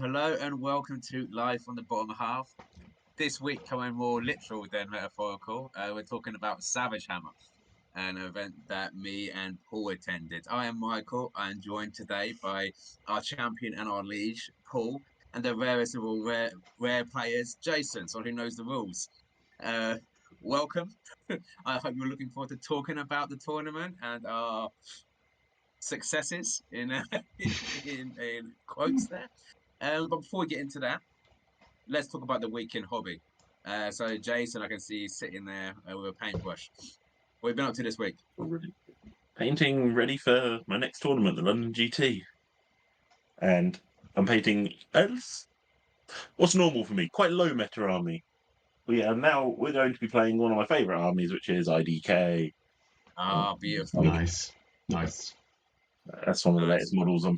Hello and welcome to Live from the Bottom Half. This week, coming more literal than metaphorical, we're talking about Savage Hammer, an event that me and Paul attended. I am Michael. I am joined today by our champion and our liege, Paul, and the rarest of all rare players, Jason, someone who knows the rules. Uh, Welcome. I hope you're looking forward to talking about the tournament and our successes in quotes there. But before we get into that, let's talk about the weekend hobby. So Jason, I can see you sitting there with a paintbrush. What have you been up to this week? Painting ready for my next tournament, the London GT. And I'm painting what's normal for me, quite low meta army. We're going to be playing one of my favourite armies, which is IDK. Beautiful. Nice. That's one of the latest models. So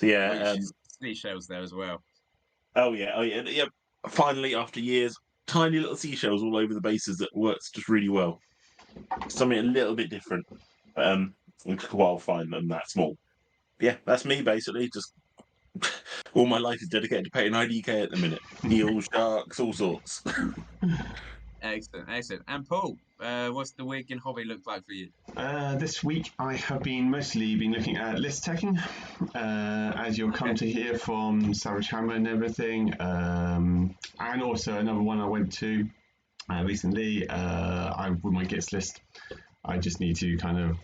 Got yeah. your seashells there as well. Oh yeah. Finally, after years, tiny little seashells all over the bases that works just really well. Something a little bit different. While fine them that small. Yeah, that's me basically. Just all my life is dedicated to painting IDK at the minute. Eels, sharks, all sorts. Excellent. And Paul, what's the weekend hobby look like for you? This week I have mostly been looking at list teching, as you'll come to hear from Savage Hammer and everything. And also another one I went to recently, with my Gits list. I just need to kind of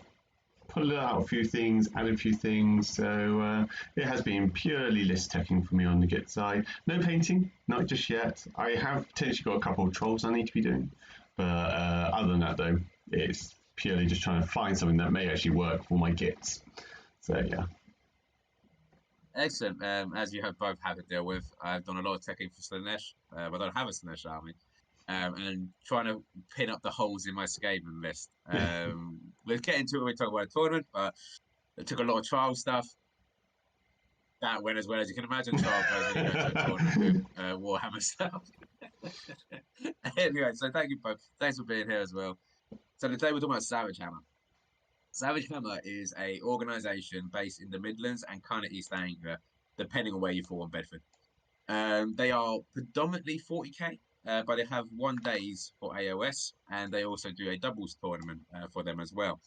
pull out a few things, add a few things. So it has been purely list teching for me on the Git side. No painting, not just yet. I have potentially got a couple of trolls I need to be doing. But other than that, though, it's purely just trying to find something that may actually work for my Gits. So, yeah. Excellent. As you have both had to deal with, I've done a lot of teching for Slaanesh, but I don't have a Slaanesh army. And trying to pin up the holes in my Skaven list. We'll get into it when we talk about a tournament, but it took a lot of trial stuff. That went as well as you can imagine. Trial goes when you go to a tournament with Warhammer stuff. Anyway, so thank you both. Thanks for being here as well. So today we're talking about Savage Hammer. Savage Hammer is a organisation based in the Midlands and kind of East Anglia, depending on where you fall on Bedford. They are predominantly 40k, but they have 1 days for AOS, and they also do a doubles tournament for them as well.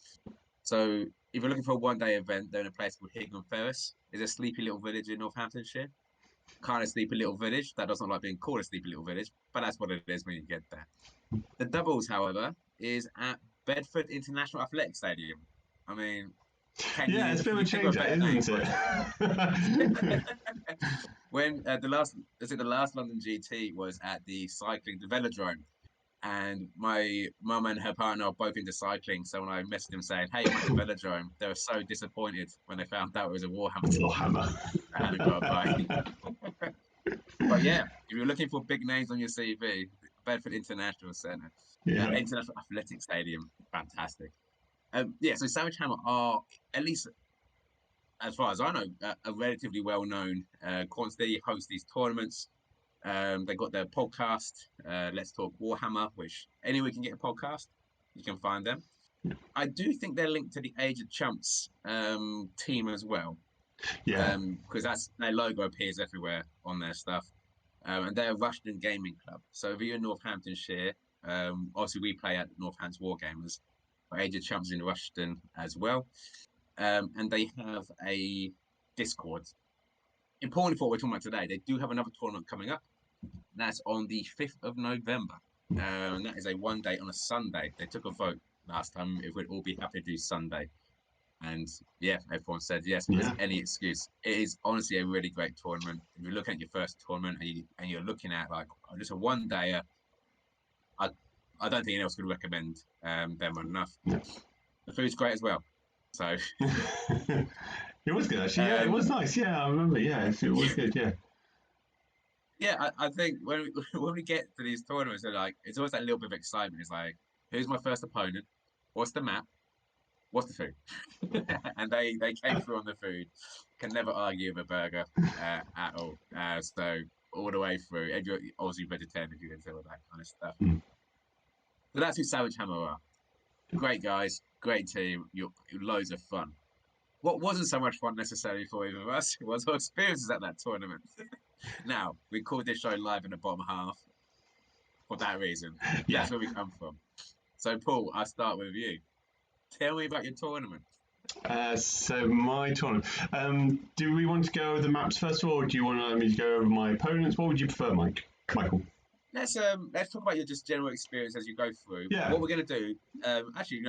So if you're looking for a 1-day event, they're in a place called Higham Ferris. It's a sleepy little village in Northamptonshire. Kind of sleepy little village. That doesn't like being called a sleepy little village, but that's what it is when you get there. The doubles, however, is at Bedford International Athletic Stadium. I mean, It's a bit of a change, isn't it? When the last London GT was at the cycling, the velodrome, and my mum and her partner are both into cycling. So when I messaged them saying, "Hey, I'm at the velodrome," they were so disappointed when they found out it was a Warhammer. I hadn't got a bike. But yeah, if you're looking for big names on your CV, Bedford International Centre, International Athletic Stadium, fantastic. So Savage Hammer are, at least as far as I know, a relatively well-known quantity. Host these tournaments. They got their podcast, Let's Talk Warhammer, which anywhere you can get a podcast, you can find them. I do think they're linked to the Age of Chumps team as well. Because that's their logo appears everywhere on their stuff. And they're a Rushden Gaming Club. So if you're in Northamptonshire, obviously we play at Northants Wargamers. Age of Chumps in Rushden as well. And they have a Discord. Important for what we're talking about today, they do have another tournament coming up. That's on the 5th of November. And that is a 1-day on a Sunday. They took a vote last time if we'd all be happy to do Sunday. And yeah, everyone said yes, because any excuse. It is honestly a really great tournament. If you're looking at your first tournament and you're looking at like just a 1-day, I don't think anyone else could recommend them enough. The food's great as well. So it was good actually. It was nice. I remember. It was good. I think when we get to these tournaments, it's always that little bit of excitement. It's like, who's my first opponent? What's the map? What's the food? And they came through on the food. Can never argue with a burger at all. So all the way through. If you're obviously vegetarian, if you're into all that kind of stuff. So that's who Savage Hammer are. Great guys, great team. You're loads of fun. what wasn't so much fun necessarily for either of us was our experiences at that tournament. Now, we called this show live in the bottom half for that reason. Yeah. That's where we come from. So, Paul, I'll start with you. Tell me about your tournament. So my tournament. Do we want to go over the maps first of all, or do you want me to go over my opponents? What would you prefer, Michael? Let's talk about your just general experience as you go through. Yeah. What we're gonna do, actually,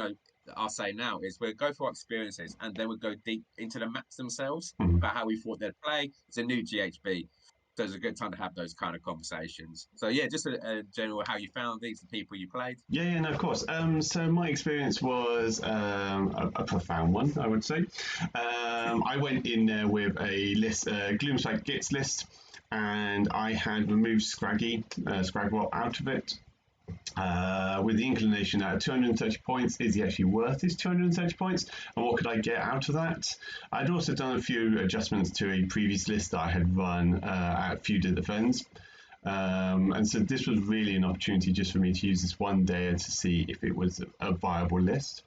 I'll say now is we'll go through our experiences and then we'll go deep into the maps themselves about how we thought they'd play. It's a new GHB, so it's a good time to have those kind of conversations. So yeah, just a general how you found these, the people you played. Yeah, no, of course. So my experience was a profound one, I would say. I went in there with a list, Gloomspite Gits list, and I had removed Scragwell out of it. With the inclination that 230 points, is he actually worth his 230 points, and what could I get out of that? I'd also done a few adjustments to a previous list that I had run at Feuded Defense, and so this was really an opportunity just for me to use this one day to see if it was a viable list.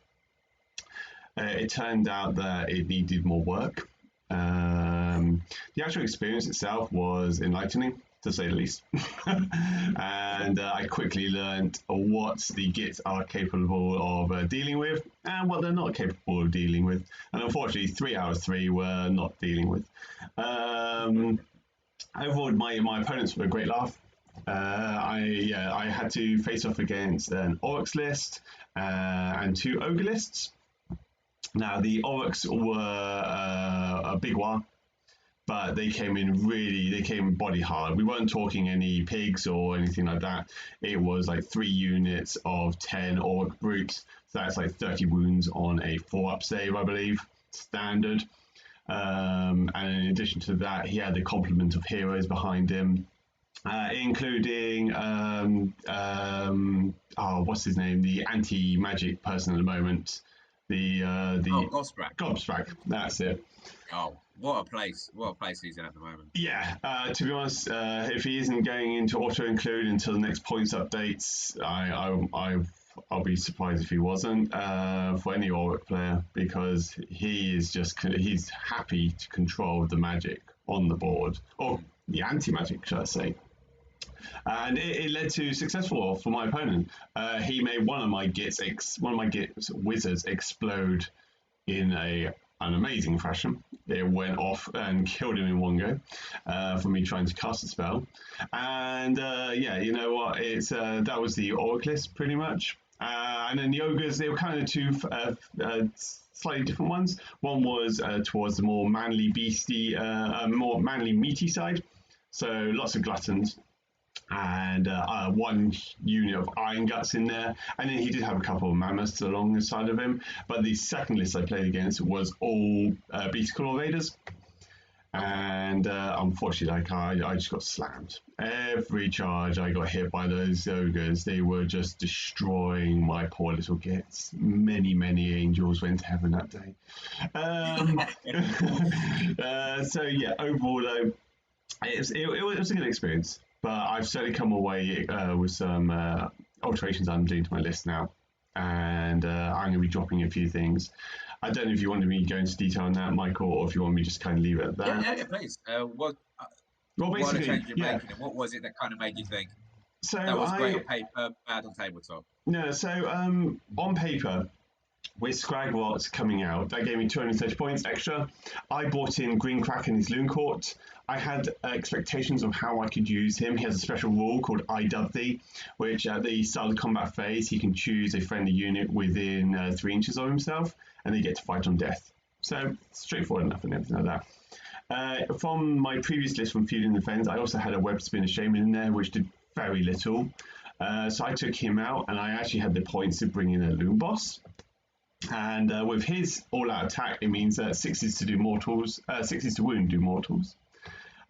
It turned out that it needed more work. The actual experience itself was enlightening, to say the least. And I quickly learned what the Gits are capable of dealing with and what they're not capable of dealing with. And unfortunately, 3 out of 3 were not dealing with. Overall, my opponents were a great laugh. I had to face off against an Oryx list and 2 Ogre lists. Now, the Oryx were a big one, but they came body hard. We weren't talking any pigs or anything like that. It was like 3 units of 10 Orc brutes. So that's like 30 wounds on a 4-up save, I believe, standard. And in addition to that, he had the complement of heroes behind him, including what's his name? The anti-magic person at the moment. Gobsprak, that's it. Oh, what a place he's in at the moment. Yeah, to be honest, if he isn't going into auto-include until the next points updates, I'll be surprised if he wasn't for any Auric player, because he's happy to control the magic on the board, or the anti-magic, should I say. And it led to successful for my opponent. He made one of my Gits wizards explode in an amazing fashion. It went off and killed him in one go for me trying to cast a spell. And you know what? It's that was the Oraclist pretty much. And then the Ogres, they were kind of 2 slightly different ones. One was towards the more manly beastie, more manly meaty side. So lots of gluttons. And 1 unit of Iron Guts in there, and then he did have a couple of mammoths along the side of him. But the second list I played against was all Beastclaw Raiders, and unfortunately, I just got slammed. Every charge I got hit by those ogres. They were just destroying my poor little Gits. Many angels went to heaven that day. So yeah, overall though, it was a good experience. But I've certainly come away with some alterations I'm doing to my list now, and I'm going to be dropping a few things. I don't know if you wanted me to go into detail on that, Michael, or if you want me to just kind of leave it at that. Yeah, please. Well, what basically, change you're making, and what was it that kind of made you think so that was great on paper, bad on tabletop? No, so on paper, with Scragwort coming out, that gave me 230 points extra. I bought in Greencrack and his Loon Court. I had expectations of how I could use him. He has a special rule called I Dub Thee, which at the start of the combat phase, he can choose a friendly unit within 3 inches of himself, and they get to fight on death. So, straightforward enough and everything like that. From my previous list from Feuding Defense, I also had a Web Spinner Shaman in there, which did very little. So I took him out, and I actually had the points to bring in a Loon Boss. And with his all-out attack, it means that 6 is to do mortals, 6 is to wound, do mortals.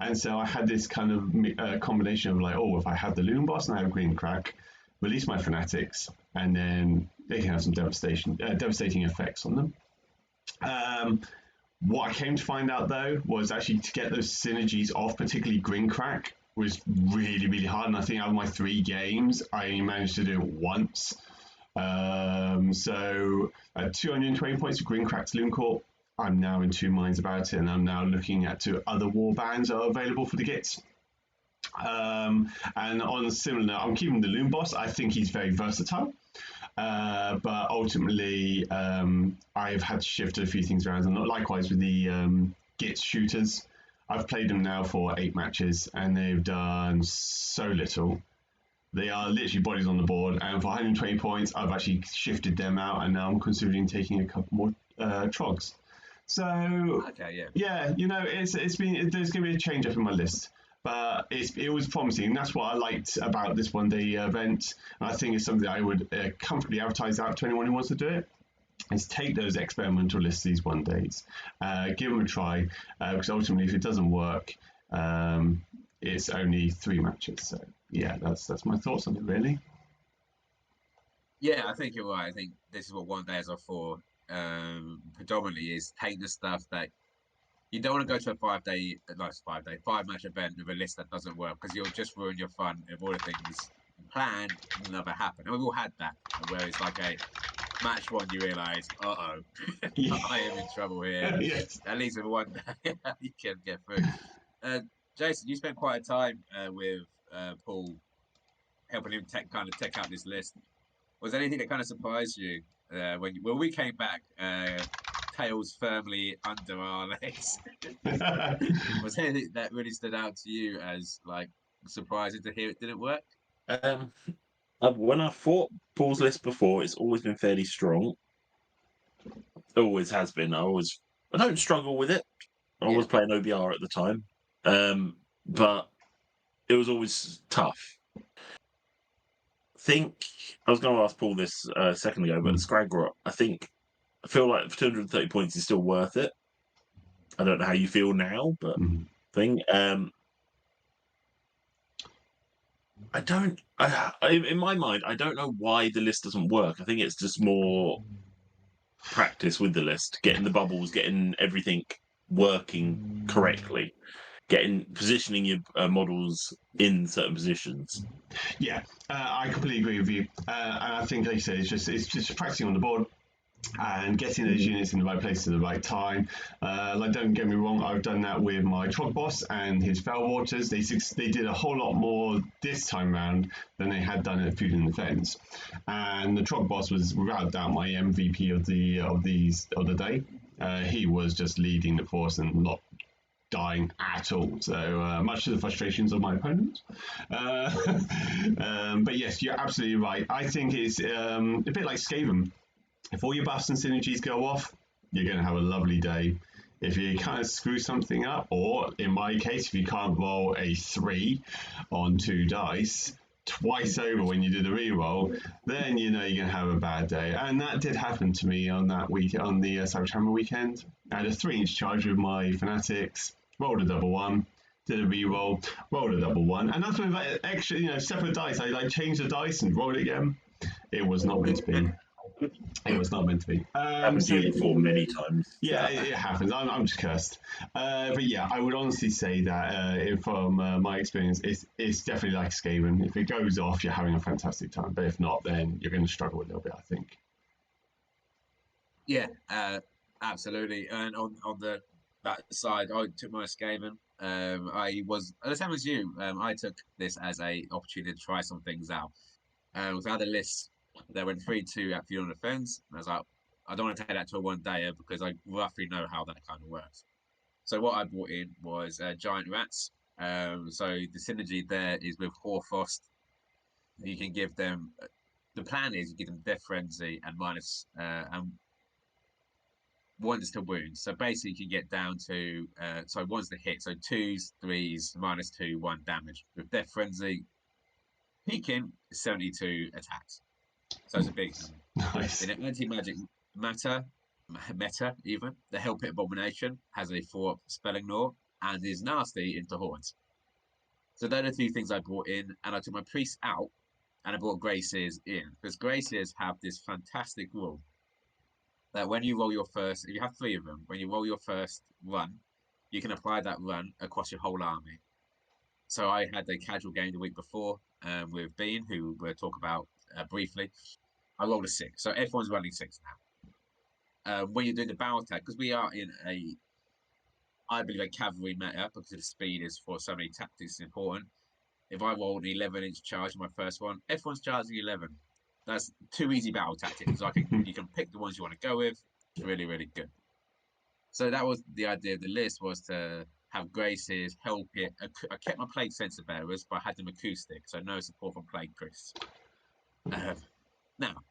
And so I had this kind of combination of like, if I have the Loon Boss and I have Greencrack, release my Fanatics, and then they can have some devastating effects on them. What I came to find out though was actually to get those synergies off, particularly Greencrack, was really hard. And I think out of my 3 games, I only managed to do it once. So 220 points for Greencrack's Loon Court, I'm now in two minds about it, and I'm now looking at two other war bands that are available for the Gits. And on a similar note, I'm keeping the Loon Boss. I think he's very versatile. But ultimately, I've had to shift a few things around. And likewise with the Gits shooters, I've played them now for 8 matches, and they've done so little. They are literally bodies on the board, and for 120 points, I've actually shifted them out, and now I'm considering taking a couple more trogs. So Okay, yeah, it's been there's going to be a change up in my list, but it was promising. That's what I liked about this one day event. And I think it's something that I would comfortably advertise out to anyone who wants to do it. Is take those experimental lists these one days, give them a try, because ultimately, if it doesn't work, it's only 3 matches. So yeah, that's my thoughts on it, really. yeah. I think you're right. I think this is what one days are for. Predominantly is take the stuff that you don't want to go to a 5-match event with a list that doesn't work, because you'll just ruin your fun if all the things planned will never happen. And we've all had that, where it's like a match one, you realise, I am in trouble here. Yes. At least with one day you can get through. Jason, you spent quite a time with Paul, helping him tech out this list. Was there anything that kind of surprised you when we came back, tails firmly under our legs? Was there anything that really stood out to you as like surprising to hear it didn't work? When I fought Paul's list before, it's always been fairly strong. Always has been. I don't struggle with it. I was playing OBR at the time, but it was always tough. I was going to ask Paul this a second ago, but Scragrot, I feel like for 230 points is still worth it. I don't know how you feel now, but I don't. In my mind, I don't know why the list doesn't work. I think it's just more practice with the list, getting the bubbles, getting everything working correctly, positioning your models in certain positions. Yeah, I completely agree with you. And I think, like you say, it's just practicing on the board and getting those units in the right place at the right time. Don't get me wrong, I've done that with my Trog Boss and his Fellwaters. They did a whole lot more this time round than they had done at Food and Defense. And the Trog Boss was without doubt my MVP of the day. He was just leading the force and not dying at all. So much to the frustrations of my opponents. But yes, you're absolutely right. I think it's a bit like Skaven. If all your buffs and synergies go off, you're going to have a lovely day. If you kind of screw something up, or in my case, if you can't roll a 3 on 2 dice twice over when you do the reroll, then you know you're going to have a bad day. And that did happen to me on that week, on the Savage Hammer weekend. I had a 3-inch charge with my Fanatics, rolled a double 1, did a reroll, rolled a double 1, and that's with extra, separate dice. I changed the dice and rolled it again. It was not meant to be. It was not meant to be. Happened to you before many times. Yeah, it happens. I'm just cursed. But yeah, I would honestly say that from my experience, it's definitely like Skaven. If it goes off, you're having a fantastic time. But if not, then you're going to struggle a little bit, I think. Yeah, absolutely. And on that side, I took my Skaven. I was the same as you. I took this as a opportunity to try some things out. With other lists, they went 3-2 at Fuel on Defense. And I was like, I don't want to take that to a one dayer because I roughly know how that kind of works. So what I brought in was giant rats. So the synergy there is with Hoarfrost. You can give them. The plan is you give them Death Frenzy and minus and ones to wounds. So basically, you can get down to ones to hit. So 2s, 3s, -2, 1 damage. With Death Frenzy, peaking 72 attacks. So it's a big Nice. in anti-magic meta even, the Hell Pit Abomination has a 4 spelling law and is nasty into hordes. So they're the 2 things I brought in, and I took my priests out and I brought Graciers in, because Graciers have this fantastic rule that when you roll your first, if you have 3 of them, when you roll your first run, you can apply that run across your whole army. So I had a casual game the week before with Bean, who we'll talk about briefly. I rolled a 6, so everyone's running 6 when you're doing the battle tag, because we are in I believe a cavalry meta because the speed is for so many tactics important. If I rolled an 11-inch charge in my first one, everyone's charging 11. That's two easy battle tactics. So you can pick the ones you want to go with. It's really, really good. So that was the idea of the list, was to have Graces, help it. I kept my plague sensor bearers, but I had them acoustic, so no support from plague priests. Now,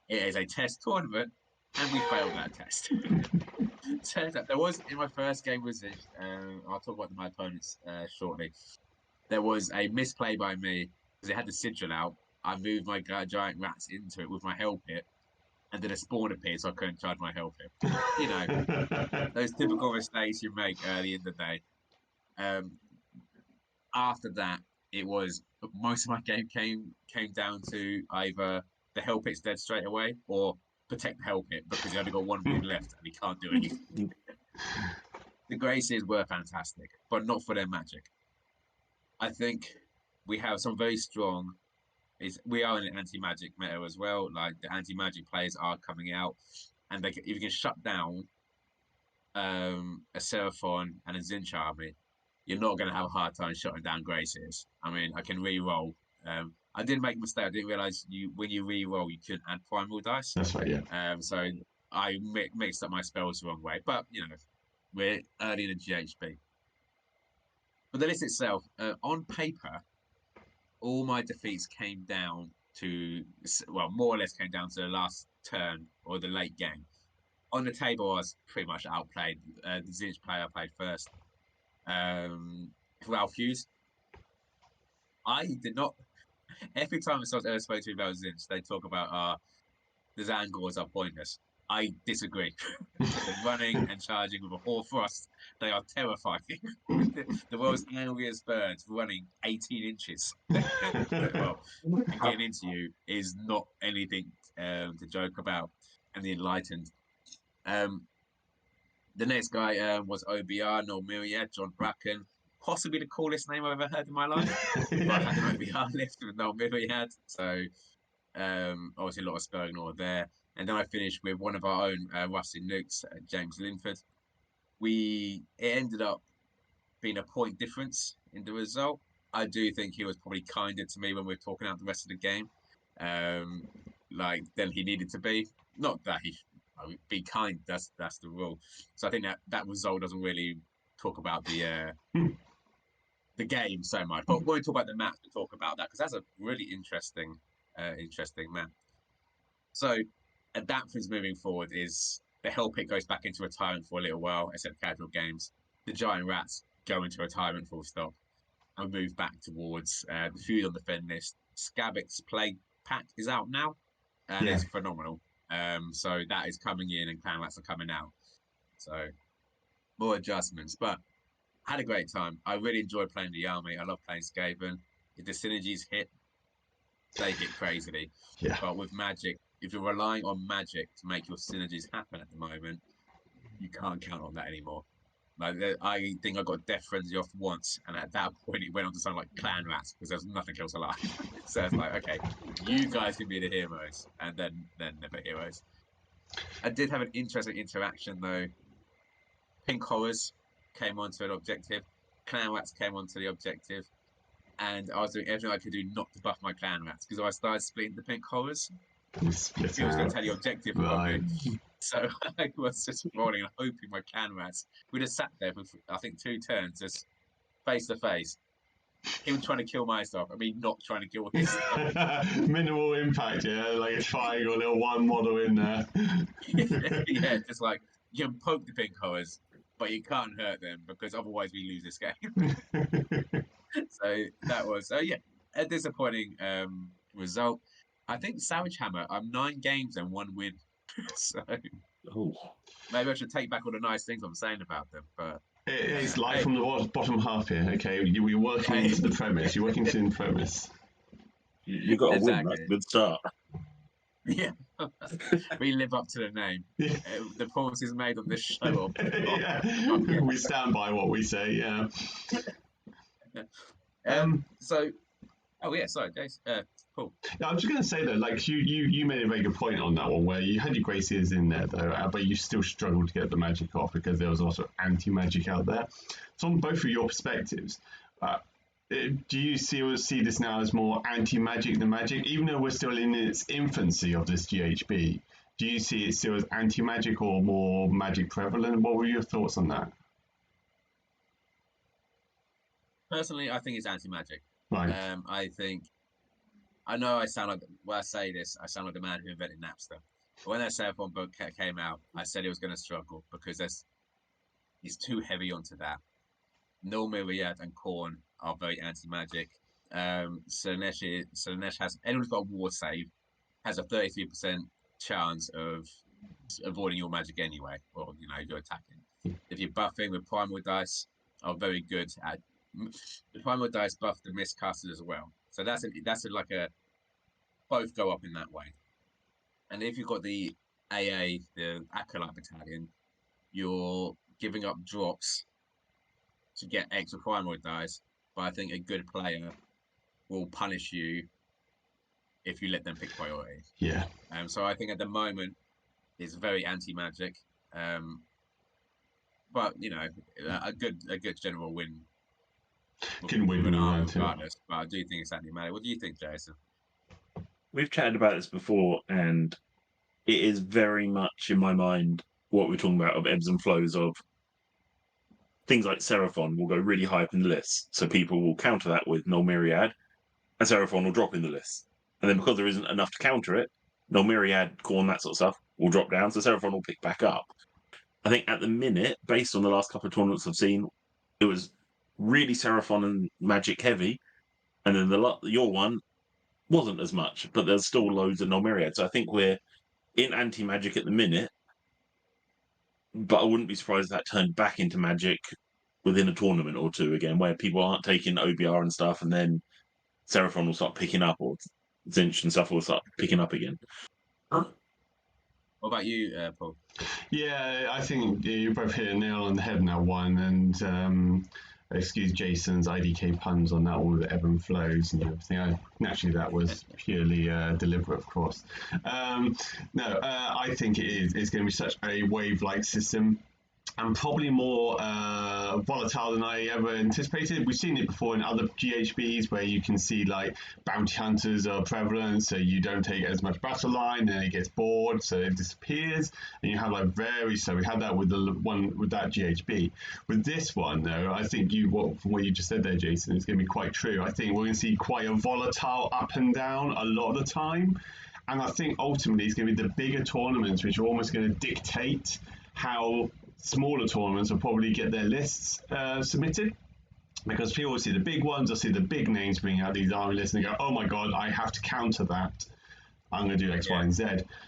it is a test tournament, and we failed that test. Turns out there was, in my first game with Zinch, I'll talk about my opponents shortly. There was a misplay by me because it had the sigil out. I moved my giant rats into it with my hell pit, and then a spawn appeared, so I couldn't charge my hell pit. You know, those typical mistakes you make early in the day. After that, it was most of my game came down to either the hell pit's dead straight away or protect the hell pit because he only got one move left and he can't do anything. The Graces were fantastic, but not for their magic. I think we have some very strong. We are in an anti-magic meta as well. Like the anti-magic players are coming out, and if you can shut down a Seraphon and a Zinch army, you're not going to have a hard time shutting down Graces. I mean, I can re-roll. I did make a mistake. I didn't realize when you re-roll, you couldn't add primal dice. That's right, yeah. So I mixed up my spells the wrong way. But, you know, we're early in the GHB. But the list itself, on paper, all my defeats came down to, well, more or less came down to the last turn or the late game. On the table, I was pretty much outplayed. The Zinch player played first. Ralph Hughes. I did not. Every time someone's ever spoke to me about Zinch, they talk about the Zangors are pointless. I disagree. Running and charging with a Hoarfrost, they are terrifying. The world's angriest birds running 18 inches. Well, and getting into you is not anything to joke about. And the Enlightened. The next guy was OBR, Noel Myriad, John Bracken. Possibly the coolest name I've ever heard in my life. But I had an OBR list with Noel Myriad. So obviously a lot of spelling law there. And then I finished with one of our own Rusty Nukes, James Linford. It ended up being a point difference in the result. I do think he was probably kinder to me when we were talking out the rest of the game. Than he needed to be. Not that he be kind, that's the rule. So I think that result doesn't really talk about the game so much. But when we talk about the map, we talk about that because that's a really interesting map. So adaptations moving forward is the Hell Pit goes back into retirement for a little while, except casual games. The Giant Rats go into retirement full stop and move back towards the Feud on the Fen list. Skabbik's Plague Pack is out now and it's phenomenal. So that is coming in and Clan Rats are coming out. So more adjustments, but I had a great time. I really enjoyed playing the army. I love playing Skaven. If the synergies hit, they hit crazily. Yeah. But with Magic, if you're relying on Magic to make your synergies happen at the moment, you can't count on that anymore. Like I think I got Death Frenzy off once, and at that point it went on to sound like Clan Rats because there's nothing else alive. So it's like, okay, you guys can be the heroes, and then never heroes. I did have an interesting interaction though. Pink Horrors came onto an objective, Clan Rats came onto the objective, and I was doing everything I could do not to buff my Clan Rats because I started splitting the Pink Horrors. It was going to tell the objective right. So I was just rolling and hoping my Clan Rats would have sat there for, I think, 2 turns, just face to face. Him trying to kill my stuff, I mean, not trying to kill his stuff. Minimal impact, yeah, like a triangle, a little one model in there. Yeah, just like, you can poke the Pink Horrors, but you can't hurt them because otherwise we lose this game. So that was, a disappointing result. I think Savage Hammer, I'm 9 games and 1 win. So maybe I should take back all the nice things I'm saying about them. But it is live from the bottom half here. Okay, you're working into the premise. You're working into the premise. You got to win. That's a good start. Yeah, we live up to the name. Yeah. The promise is made on this show. Yeah. We stand by what we say. Yeah. So, sorry, Jace. Cool. Yeah, I'm just going to say though, like you made a very good point on that one, where you had your Gracies in there though, but you still struggled to get the magic off because there was also anti-magic out there. So on both of your perspectives, do you see this now as more anti-magic than magic, even though we're still in its infancy of this GHB? Do you see it still as anti-magic or more magic prevalent? What were your thoughts on that? Personally, I think it's anti-magic. Right. I know I sound like, when I say this, I sound like the man who invented Napster. But when that Seraphon book came out, I said it was going to struggle because he's too heavy onto that. Null Myriad and Khorne are very anti-magic. Slaanesh has, anyone who's got a war save has a 33% chance of avoiding your magic anyway, or you're attacking. If you're buffing with Primal Dice, are very good at the Primal Dice buff the miscasters as well. So both go up in that way. And if you've got the AA, the Acolyte Battalion, you're giving up drops to get extra Primal Dice, but I think a good player will punish you if you let them pick priority. Yeah. So I think at the moment it's very anti-magic. But a good general win. Can win regardless, but I do think it's anti-magic. What do you think, Jason? We've chatted about this before, and it is very much in my mind what we're talking about of ebbs and flows of things like Seraphon will go really high up in the list, so people will counter that with Null Myriad, and Seraphon will drop in the list. And then because there isn't enough to counter it, Null Myriad, Khorne, that sort of stuff will drop down, so Seraphon will pick back up. I think at the minute, based on the last couple of tournaments I've seen, it was really Seraphon and Magic heavy, and then your one wasn't as much, but there's still loads of Null Myriad. So I think we're in anti-magic at the minute, but I wouldn't be surprised if that turned back into magic within a tournament or two again, where people aren't taking OBR and stuff, and then Seraphon will start picking up, or Tzeentch and stuff will start picking up again. What about you, Paul? Yeah, I think you both hit a nail on the head in that one, and excuse Jason's IDK puns on that one with ebb and flows and everything. Naturally, that was purely deliberate, of course. I think it's going to be such a wave-like system, and probably more volatile than I ever anticipated. We've seen it before in other GHBs where you can see like bounty hunters are prevalent, so you don't take as much battle line, and it gets bored, so it disappears, and you have like very slow. We had that with the one with that GHB. With this one, though, I think from what you just said there, Jason, it's going to be quite true. I think we're going to see quite a volatile up and down a lot of the time, and I think ultimately it's going to be the bigger tournaments which are almost going to dictate how smaller tournaments will probably get their lists submitted, because people will see the big ones, they'll see the big names bring out these army lists and they go, oh my god, I have to counter that, I'm going to do X, Y, and Z.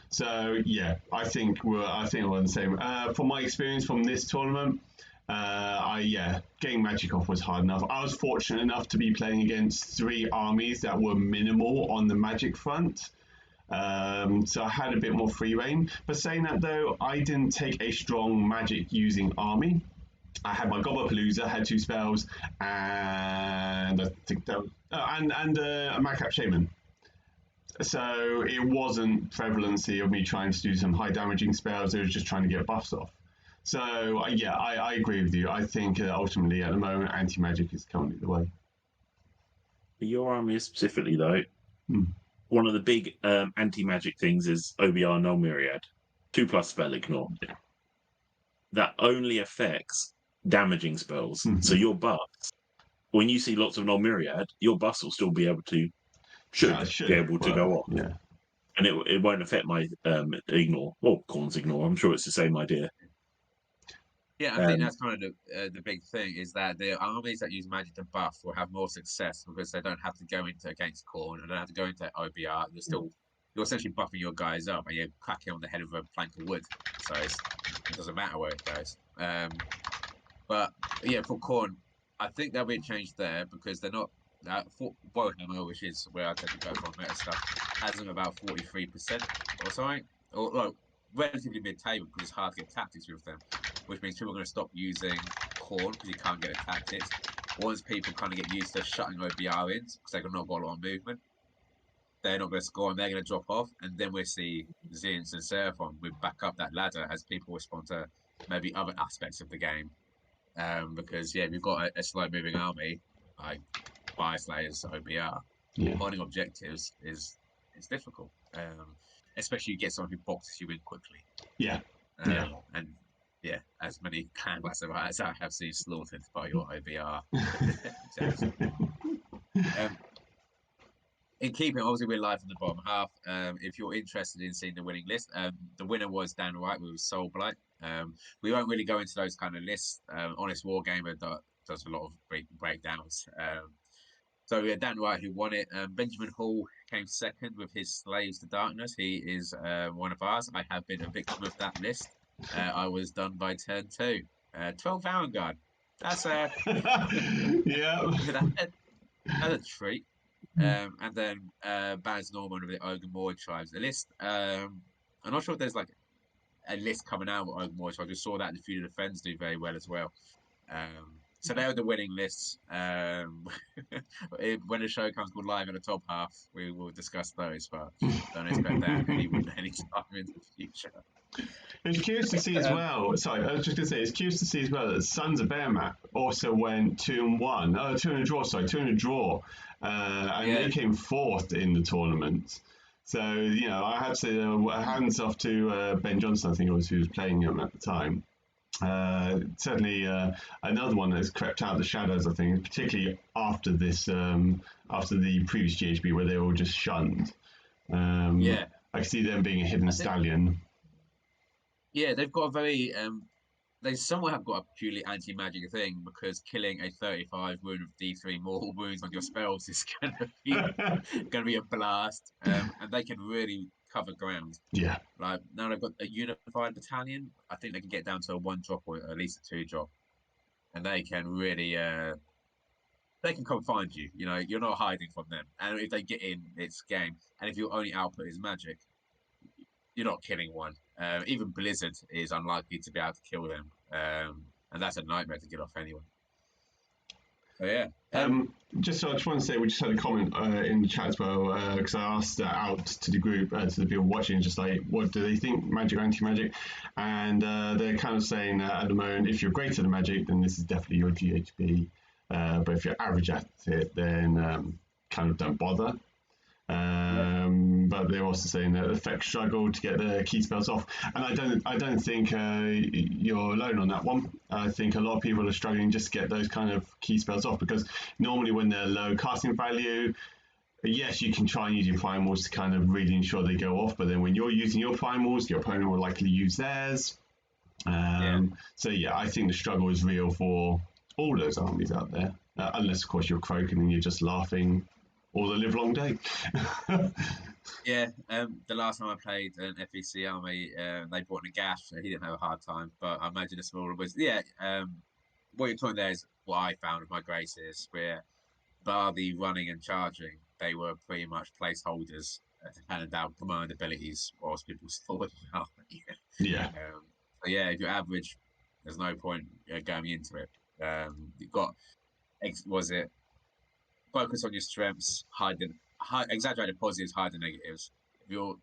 So yeah, I think we're on the same. From my experience from this tournament, getting magic off was hard enough. I was fortunate enough to be playing against 3 armies that were minimal on the magic front. So I had a bit more free reign. But saying that though, I didn't take a strong magic using army. I had my Gobblepalooza, had 2 spells, and I think that was, and a Madcap Shaman. So it wasn't prevalency of me trying to do some high damaging spells. It was just trying to get buffs off. So I agree with you. I think ultimately at the moment anti-magic is currently the way. For your army specifically though, one of the big anti-magic things is OBR Null Myriad, 2+ spell ignore. Yeah. That only affects damaging spells. So your buffs, when you see lots of Null Myriad, your buffs will still be able to be able to go off. Yeah. And it won't affect my ignore, or Khorne's ignore. I'm sure it's the same idea. Yeah, I think that's kind of the big thing, is that the armies that use magic to buff will have more success because they don't have to go against Khorne, and don't have to go into OBR. You're essentially buffing your guys up, and you're cracking on the head of a plank of wood. So it doesn't matter where it goes. But yeah, for Khorne, I think there'll be a change there because they're not. Warhammer, which is where I tend to go for meta stuff, has them about 43% or something, or relatively mid-table because it's hard to get tactics with them, which means people are going to stop using Khorne because you can't get a tactics. Once people kind of get used to shutting OBR in because they've not got a lot of movement, they're not going to score and they're going to drop off, and then we see Zinz and Seraphon we back up that ladder as people respond to maybe other aspects of the game. Because yeah, we've got a slow moving army like Fire Slayers, OBR. Yeah. Holding objectives is difficult, especially you get someone who boxes you in quickly. Yeah. And yeah, as many clan battles as I have seen slaughtered by your OBR. In keeping, obviously, we're live in the bottom half. If you're interested in seeing the winning list, the winner was Dan Wright with Soul Blight. We won't really go into those kind of lists. Honest Wargamer does a lot of breakdowns. So yeah, Dan Wright who won it. Benjamin Hall came second with his Slaves to Darkness. He is one of ours. I have been a victim of that list. I was done by turn 2. 12 Vanguard. That's yeah. that's a treat. And then Baz Norman of the Ogre tribes. The list. I'm not sure if there's like a list coming out of Ogre so I just saw that the Feud of the Fens do very well as well. So they are the winning lists. When the show comes called Live in the Top Half, we will discuss those, but don't expect that anytime in the future. It's curious to see as well. Sorry, I was just going to say, it's curious to see as well that Sons of Bearmat also went 2-1. 2 in a draw, sorry, 2 in a draw. And they came 4th in the tournament. So, you know, I had to say hands off to Ben Johnson, I think it was, who was playing him at the time. Certainly another one that's crept out of the shadows, I think, particularly after this, after the previous GHB where they were all just shunned. I can see them being a hidden stallion. Yeah, they've got a very they somewhat have got a purely anti-magic thing because killing a 35 wound of D3 mortal wounds on your spells is gonna be a blast. And they can really cover ground. Yeah. Like now they've got a unified battalion. I think they can get down to a 1 drop or at least a 2 drop, and they can really they can come find you. You know, you're not hiding from them. And if they get in, it's game. And if your only output is magic, you're not killing one. Even Blizzard is unlikely to be able to kill them, and that's a nightmare to get off anyway. So yeah. I just want to say, we just had a comment in the chat as well, because I asked out to the group, to the people watching, just like, what do they think, magic or anti-magic? And they're kind of saying that at the moment, if you're greater than magic, then this is definitely your GHB. But if you're average at it, then kind of don't bother. But they're also saying that effects struggle to get the key spells off, and I don't think you're alone on that one. I think a lot of people are struggling just to get those kind of key spells off, because normally when they're low casting value, yes, you can try and use your primals to kind of really ensure they go off, but then when you're using your primals, your opponent will likely use theirs. So yeah, I think the struggle is real for all those armies out there, unless of course you're Croak and then you're just laughing all the live long day. Yeah, the last time I played an FEC army, they brought in a gash, so he didn't have a hard time. But I imagine a smaller was what you're talking there is what I found with my graces, where bar the running and charging, they were pretty much placeholders to hand out command abilities whilst people forward. Yeah. So yeah, if you're average, there's no point going into it. You've got focus on your strengths, exaggerate the positives, hide the negatives. If you're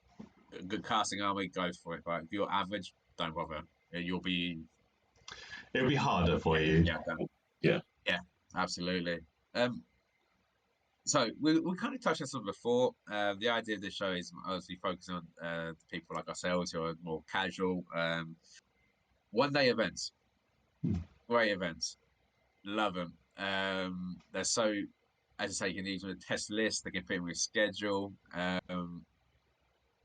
a good casting army, go for it. But if you're average, don't bother. It'll be harder for you. Yeah, absolutely. So we kind of touched on something before. The idea of this show is obviously focusing on people like ourselves who are more casual. 1-day events, great events, love them. They're so, as I say, you can use them with a test list. They can fit in with schedule.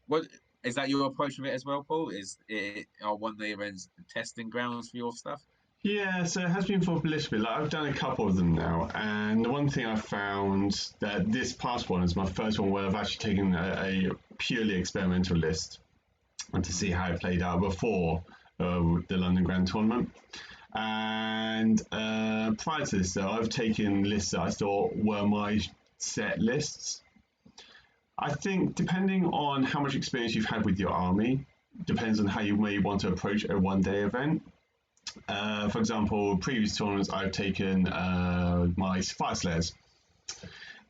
What is that your approach with it as well, Paul? Are 1-day events testing grounds for your stuff? Yeah, so it has been for Blissby. Like, I've done a couple of them now, and the one thing I found that this past one is my first one where I've actually taken a purely experimental list and to see how it played out before the London Grand Tournament. And prior to this, though, I've taken lists that I thought were my set lists. I think depending on how much experience you've had with your army, depends on how you may want to approach a 1-day event. For example, previous tournaments, I've taken my Fire Slayers.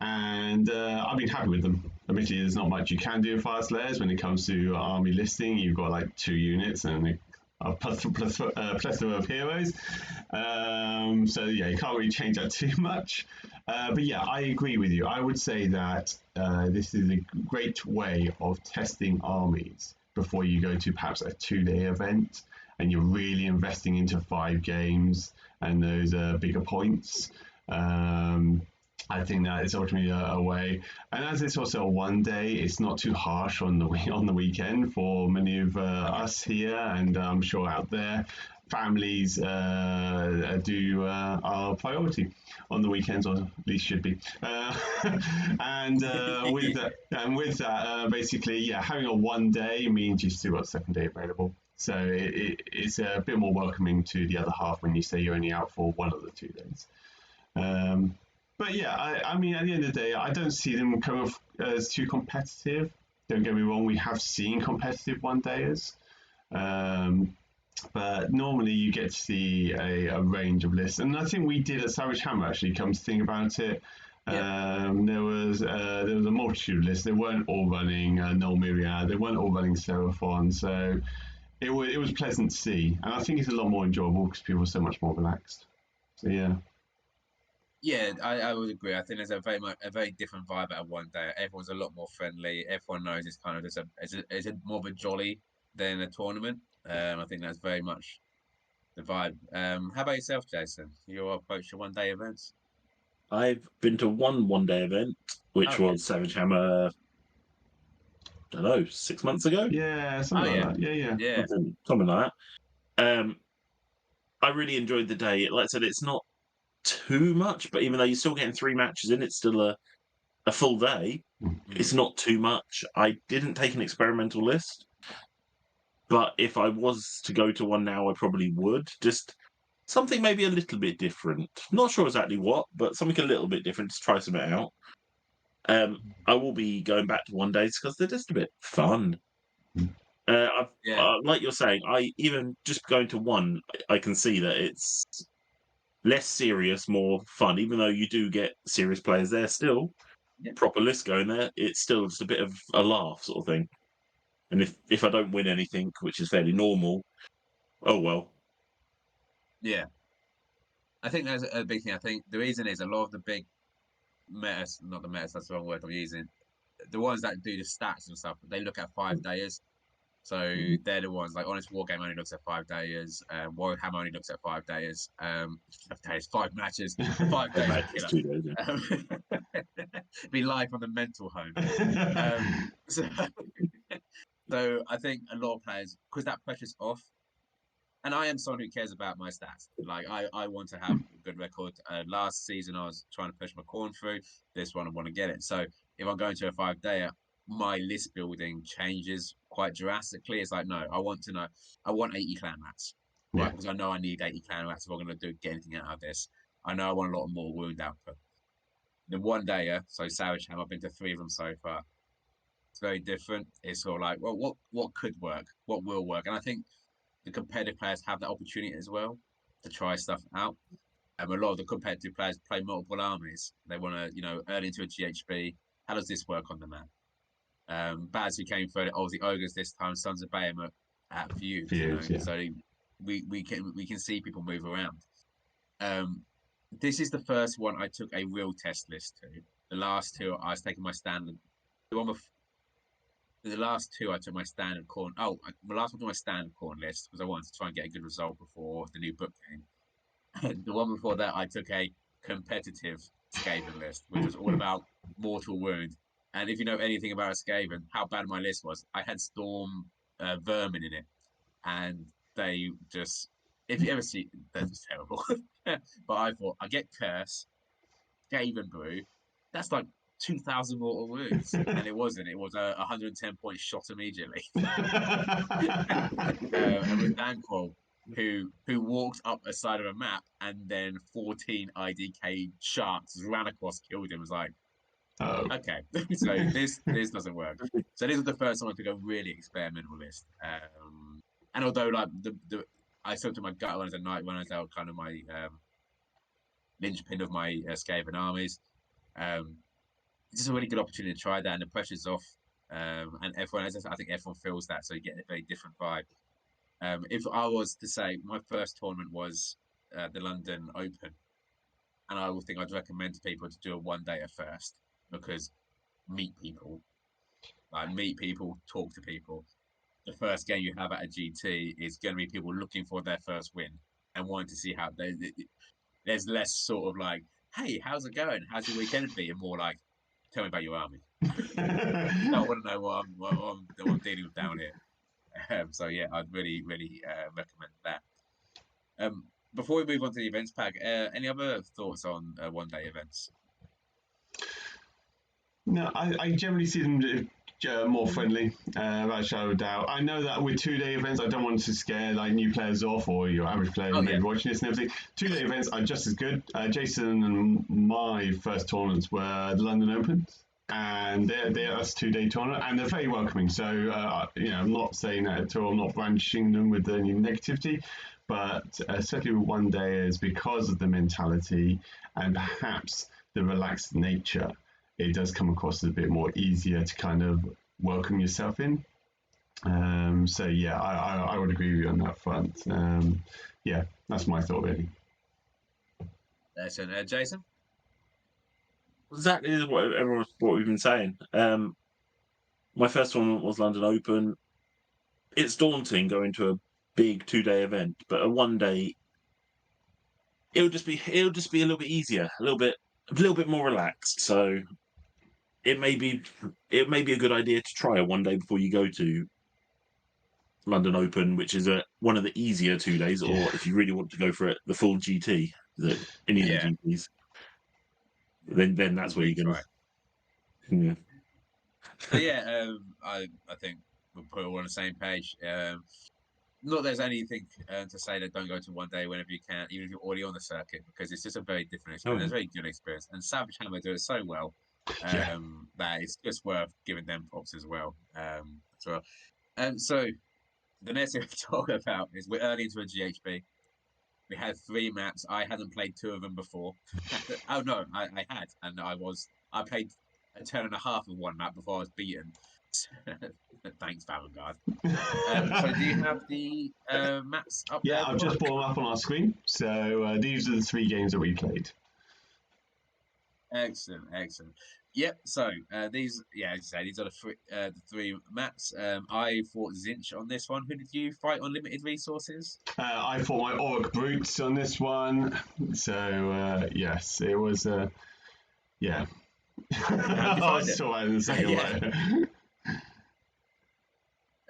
and I've been happy with them. Admittedly, there's not much you can do in Fire Slayers when it comes to army listing. You've got like 2 units and a plethora of heroes. So yeah, you can't really change that too much. But yeah, I agree with you. I would say that this is a great way of testing armies before you go to perhaps a 2-day event and you're really investing into 5 games and those bigger points. I think that is ultimately a way, and as it's also a 1 day, it's not too harsh on the weekend for many of us here, and I'm sure out there, families do are priority on the weekends, or at least should be. And with that, basically, yeah, having a 1 day means you've still got 2nd day available. So it's a bit more welcoming to the other half when you say you're only out for one of the 2 days. But yeah, I mean, at the end of the day, I don't see them come off as too competitive. Don't get me wrong, we have seen competitive 1-dayers. But normally you get to see a range of lists. And I think we did at Savage Hammer, actually, come to think about it. There was a multitude of lists. They weren't all running Null Myriad. They weren't all running Seraphon. So it was pleasant to see. And I think it's a lot more enjoyable because people are so much more relaxed. So yeah. Yeah, I would agree. I think there's a very different vibe at 1 day. Everyone's a lot more friendly. Everyone knows it's kind of just it's a more of a jolly than a tournament. I think that's very much the vibe. How about yourself, Jason? Your approach to 1-day events? I've been to one day event, which Okay. was Savage Hammer, I don't know, 6 months ago? Yeah, something like that. Yeah. Yeah. Something like that. I really enjoyed the day. Like I said, it's not too much, but even though you're still getting 3 matches in, it's still a full day. It's not too much. I didn't take an experimental list, but if I was to go to one now, I probably would. Just something maybe a little bit different. Not sure exactly what, but something a little bit different to try something out. I will be going back to 1 days because they're just a bit fun. Yeah. Like you're saying, I even just going to one, I can see that it's less serious, more fun. Even though you do get serious players there, still Yeah. proper list going there. It's still just a bit of a laugh sort of thing. And if I don't win anything, which is fairly normal, oh well. Yeah. I think that's a big thing. I think the reason is a lot of the big metas, not the metas, that's the wrong word I'm using. The ones that do the stats and stuff, they look at 5-dayers. So they're the ones like Honest Wargame only looks at 5-dayers. Warhammer only looks at 5-dayers. 5 days, 5 matches, 5 days of killer. 2 days. Yeah. Be live on the mental home. So, so I think a lot of players, because that pressure's off, and I am someone who cares about my stats. Like I want to have a good record. Last season I was trying to push my corn through. This one I want to get it. So if I'm going to a 5-dayer, my list building changes quite drastically. It's like, no, I want 80 clan mats. Right, because I know I need 80 clan mats if I'm going to get anything out of this. I know I want a lot more wound output. The 1-dayer, so Savage Ham, I've been to 3 of them so far. It's very different. It's sort of like, well, what could work? What will work? And I think the competitive players have that opportunity as well to try stuff out. A lot of the competitive players play multiple armies. They want to, earn into a GHB. How does this work on the map? Baz, who came third, the Ogres this time, Sons of Behemoth at Feuds, Yeah. So we can see people move around. This is the first one I took a real test list to. The last 2, I was taking my standard. The last 2, I took my standard corn. Oh, the last one took my standard corn list because I wanted to try and get a good result before the new book came. And the one before that, I took a competitive Skaven list, which was all about mortal wound. And if you know anything about a Skaven, how bad my list was, I had Storm Vermin in it, and they just, if you ever see, they're just terrible. But I thought, I get Curse, Skaven Brew, that's like 2,000 mortal wounds, and it wasn't. It was a 110 point shot immediately. And with Danquil, who walked up a side of a map and then 14 IDK sharks ran across, killed him. Was like, okay, so this doesn't work. So this was the first time I took a really experimental list. And although like I spoke to my gut runners at night runners out kind of my linchpin of my Skaven armies. it's just a really good opportunity to try that, and the pressure's off. And everyone, I think everyone feels that, so you get a very different vibe. If I was to say my first tournament was the London Open, and I would think I'd recommend to people to do a one day at first, because meet people, talk to people. The first game you have at a GT is going to be people looking for their first win and wanting to see how there's less sort of like, hey, how's it going? How's your weekend been? And more like, tell me about your army. I want to know what I'm dealing with down here. So yeah, I'd really recommend that. Before we move on to the events pack, any other thoughts on one-day events? No, I generally see them more friendly, without a shadow of doubt. I know that with 2-day events, I don't want to scare like new players off or your average player who may be watching this and everything. 2-day events are just as good. Jason and my first tournaments were the London Open, and they're us 2-day tournament, and they're very welcoming. So I'm not saying that at all. I'm not brandishing them with any negativity, but certainly with 1 day is because of the mentality and perhaps the relaxed nature. It does come across as a bit more easier to kind of welcome yourself in. So yeah, I would agree with you on that front. Yeah, that's my thought really. Excellent. Jason? Exactly is what we've been saying. My first one was London Open. It's daunting going to a big 2-day event, but a 1 day, it'll just be a little bit easier, a little bit more relaxed. So it may be a good idea to try a 1 day before you go to London Open, which is one of the easier 2 days, or if you really want to go for it, the full GT, any of the GTs, then that's where you're going to. Yeah. So yeah, I think we'll put all on the same page. Not there's anything to say that don't go to 1 day whenever you can, even if you're already on the circuit, because it's just a very different experience. It's a very good experience, and Savage Hammer do it so well that it's just worth giving them props as well. So the next thing we talk about is we're early into a GHB. We had 3 maps. I hadn't played 2 of them before. Oh no, I had, and I played a turn and a half of 1 map before I was beaten. Thanks, Vanguard. So do you have the maps up there? Yeah, I've just brought them up on our screen. So these are the 3 games that we played. Excellent. Yep. So these, as you say, these are the 3 maps. I fought Zinch on this one. Who did you fight on limited resources? I fought my Orc Brutes on this one. So yes, it was. Yeah. I'll sort out in a second.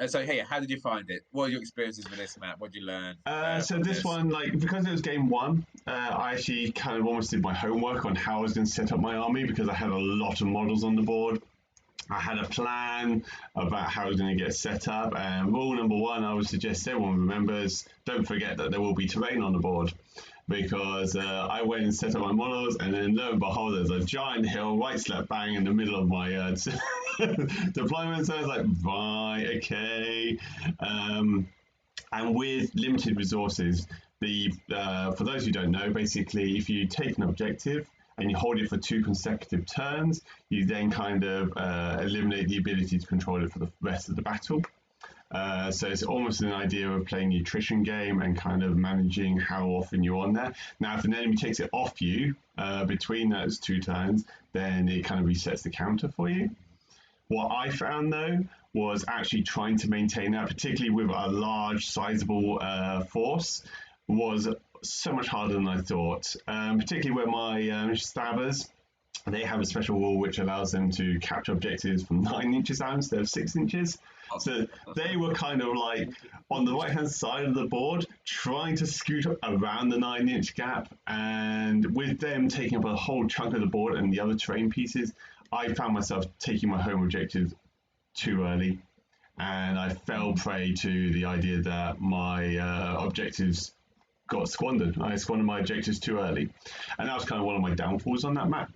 So hey, how did you find it? What are your experiences with this map? What did you learn? So this one, because it was game 1, I actually kind of almost did my homework on how I was going to set up my army, because I had a lot of models on the board. I had a plan about how I was going to get set up. And rule number 1, I would suggest everyone remembers, don't forget that there will be terrain on the board. Because I went and set up my models, and then lo and behold, there's a giant hill right slap bang in the middle of my deployment. So I was like, right, okay. And with limited resources, for those who don't know, basically, if you take an objective and you hold it for 2 consecutive turns, you then kind of eliminate the ability to control it for the rest of the battle. So it's almost an idea of playing a attrition game and kind of managing how often you're on there. Now, if an enemy takes it off you between those 2 turns, then it kind of resets the counter for you. What I found, though, was actually trying to maintain that, particularly with a large, sizable force, was so much harder than I thought, particularly where my stabbers, they have a special rule which allows them to capture objectives from 9 inches out instead of 6 inches. So they were kind of like on the right-hand side of the board, trying to scoot around the 9-inch gap. And with them taking up a whole chunk of the board and the other terrain pieces, I found myself taking my home objectives too early. And I fell prey to the idea that my objectives got squandered. I squandered my objectives too early. And that was kind of one of my downfalls on that map.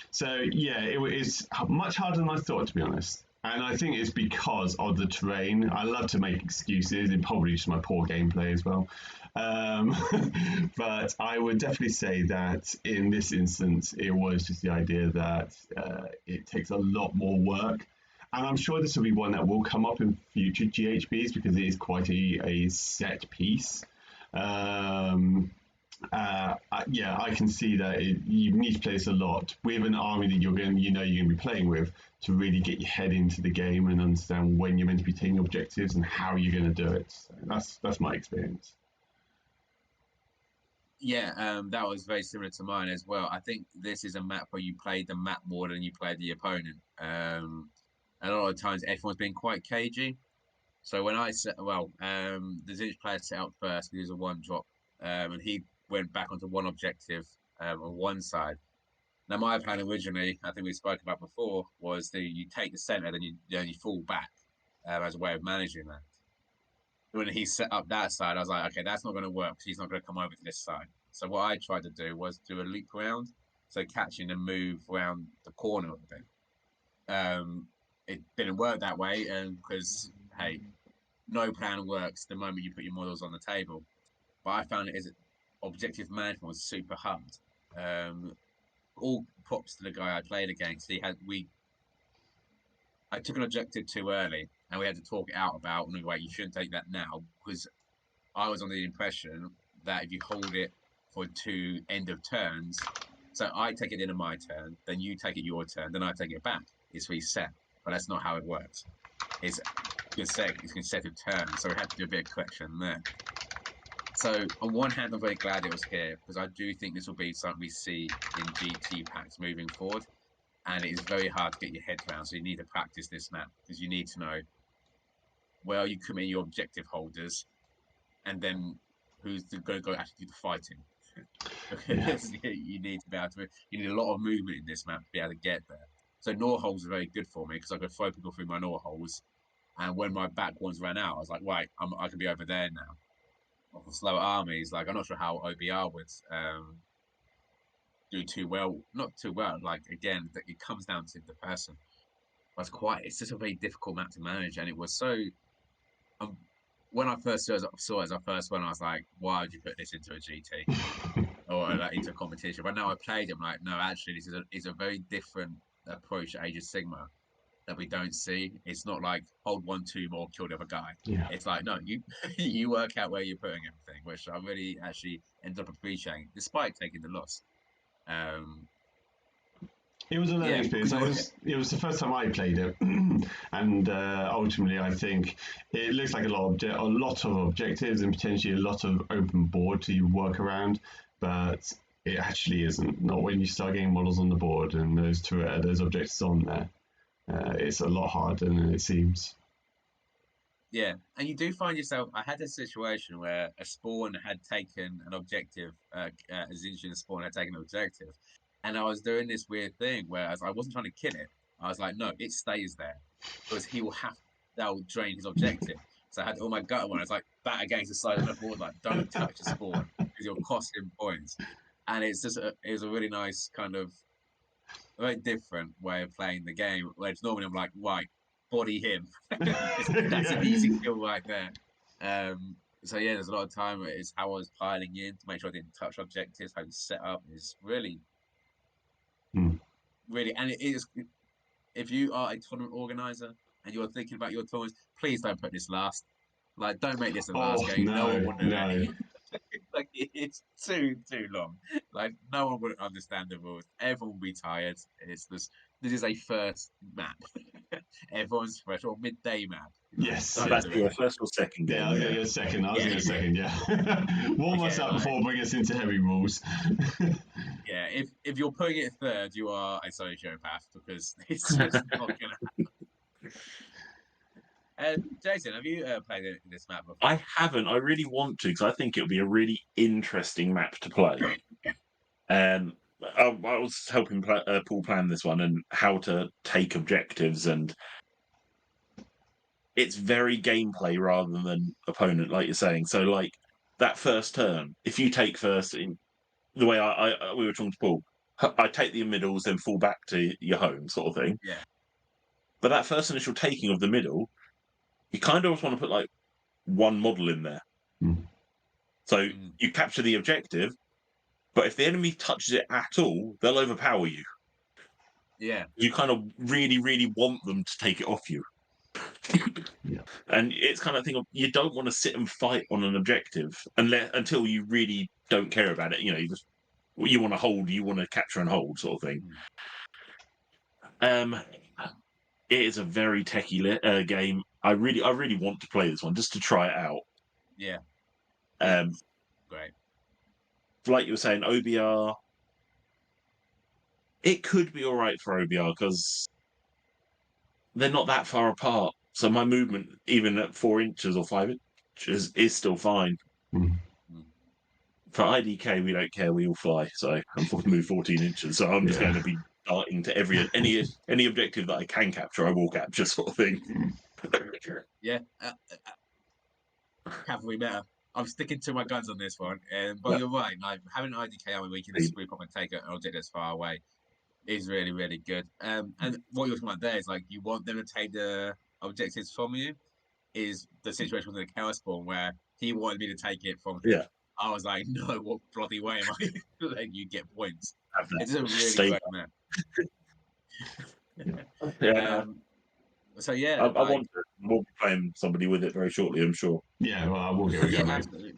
So yeah, it was much harder than I thought, to be honest. And I think it's because of the terrain. I love to make excuses, and probably just my poor gameplay as well. But I would definitely say that in this instance, it was just the idea that it takes a lot more work. And I'm sure this will be one that will come up in future GHBs because it is quite a set piece. Yeah, I can see that you need to play this a lot with an army that you're going to be playing with to really get your head into the game and understand when you're meant to be taking objectives and how you're going to do it. So that's my experience. Yeah, that was very similar to mine as well. I think this is a map where you play the map more than you play the opponent. A lot of times everyone's been quite cagey. So when I set, the Zinch player set up first, he was a one drop, and he went back onto one objective on one side. Now my plan originally, I think we spoke about before, was that you take the center, then you fall back as a way of managing that. When he set up that side, I was like, okay, that's not going to work because he's not going to come over to this side. So what I tried to do was do a loop round, so catching and move around the corner of it. It didn't work that way, and because hey, no plan works the moment you put your models on the table. But I found it is objective management was super hard. All props to the guy I played against. I took an objective too early, and we had to talk it out about, no, wait, you shouldn't take that now, because I was under the impression that if you hold it for 2 end of turns, so I take it into my turn, then you take it your turn, then I take it back. It's reset, but that's not how it works. It's consecutive turns, so we had to do a bit of correction there. So on one hand, I'm very glad it was here, because I do think this will be something we see in GT packs moving forward. And it is very hard to get your head around, so you need to practice this map because you need to know where you commit your objective holders, and then who's going to go actually do the fighting. Because you need to be able to. You need a lot of movement in this map to be able to get there. So gnaw holes are very good for me because I could throw people through my gnaw holes, and when my back ones ran out, I was like, right, I can be over there now. For slower armies, like I'm not sure how OBR would do too well, not too well. Like again, it comes down to the person. But it's just a very difficult map to manage, and it was so. When I first saw it as our first one, I was like, why would you put this into a GT or like into a competition? But now I played it, I'm like, no, actually, this is a very different approach to Age of Sigmar that we don't see. It's not like hold 1-2 more, kill the other guy. Yeah. It's like, no, you work out where you're putting everything, which I really actually ended up appreciating, despite taking the loss. It was a learning experience. It was the first time I played it, and ultimately, I think it looks like a lot of objectives and potentially a lot of open board to work around, but it actually isn't. Not when you start getting models on the board and those objectives on there. It's a lot harder than it seems. Yeah, and you do find yourself. I had a situation where a spawn had taken an objective, a Zinchian spawn had taken an objective, and I was doing this weird thing where I wasn't trying to kill it. I was like, no, it stays there because that will drain his objective. So I had all my gut on. I was like, bat against the side of the board, like, don't touch the spawn because you'll cost him points. And it was a really nice kind of, a very different way of playing the game. Whereas normally I'm like, right, body him. That's an easy kill right there. So yeah, there's a lot of time. It's how I was piling in to make sure I didn't touch objectives. How to set up is really, really, and it is. If you are a tournament organizer and you're thinking about your tournaments, please don't put this last. Like, don't make this the last game. No one would know. Like it's too long. Like no one would understand the rules. Everyone will be tired. This is a first map. Everyone's fresh or midday map. Yes. First or second game. Yeah, I'll go second. I was going to second. Yeah. Warm us up before bring us into heavy rules. Yeah, if you're putting it third, you are a sociopath because it's just not going to happen. Jason, have you played this map before? I haven't. I really want to because I think it would be a really interesting map to play. I was helping Paul plan this one and how to take objectives, and it's very gameplay rather than opponent, like you're saying. So, like that first turn, if you take first, in the way we were talking to Paul, I take the middles, then fall back to your home, sort of thing. Yeah. But that first initial taking of the middle, you kind of want to put like one model in there. So you capture the objective, but if the enemy touches it at all, they'll overpower you. Yeah. You kind of really, really want them to take it off you. Yeah. And it's kind of thing of you don't want to sit and fight on an objective until you really don't care about it. You want to hold, you want to capture and hold sort of thing. It is a very techie game. I really want to play this one just to try it out. Yeah. Great. Like you were saying, OBR. It could be all right for OBR because they're not that far apart. So my movement, even at 4 inches or 5 inches, is still fine. For IDK, we don't care. We all fly. So I'm move 14 inches. So I'm just going to be darting to any objective that I can capture. I will capture, sort of thing. Yeah. Cavalry better. I'm sticking to my guns on this one. But you're right. Like having an IDK army where you can swoop up and take an object that's far away is really, really good. And what you're talking about there is like you want them to take the objectives from you. Is the situation with the Chaos Spawn where he wanted me to take it from him. Yeah. I was like, no, what bloody way am I letting you get points? It's a really Stay great map. Yeah. So yeah, I want to. We'll be playing somebody with it very shortly, I'm sure. Yeah, well, I will give it a go, mate. Absolutely.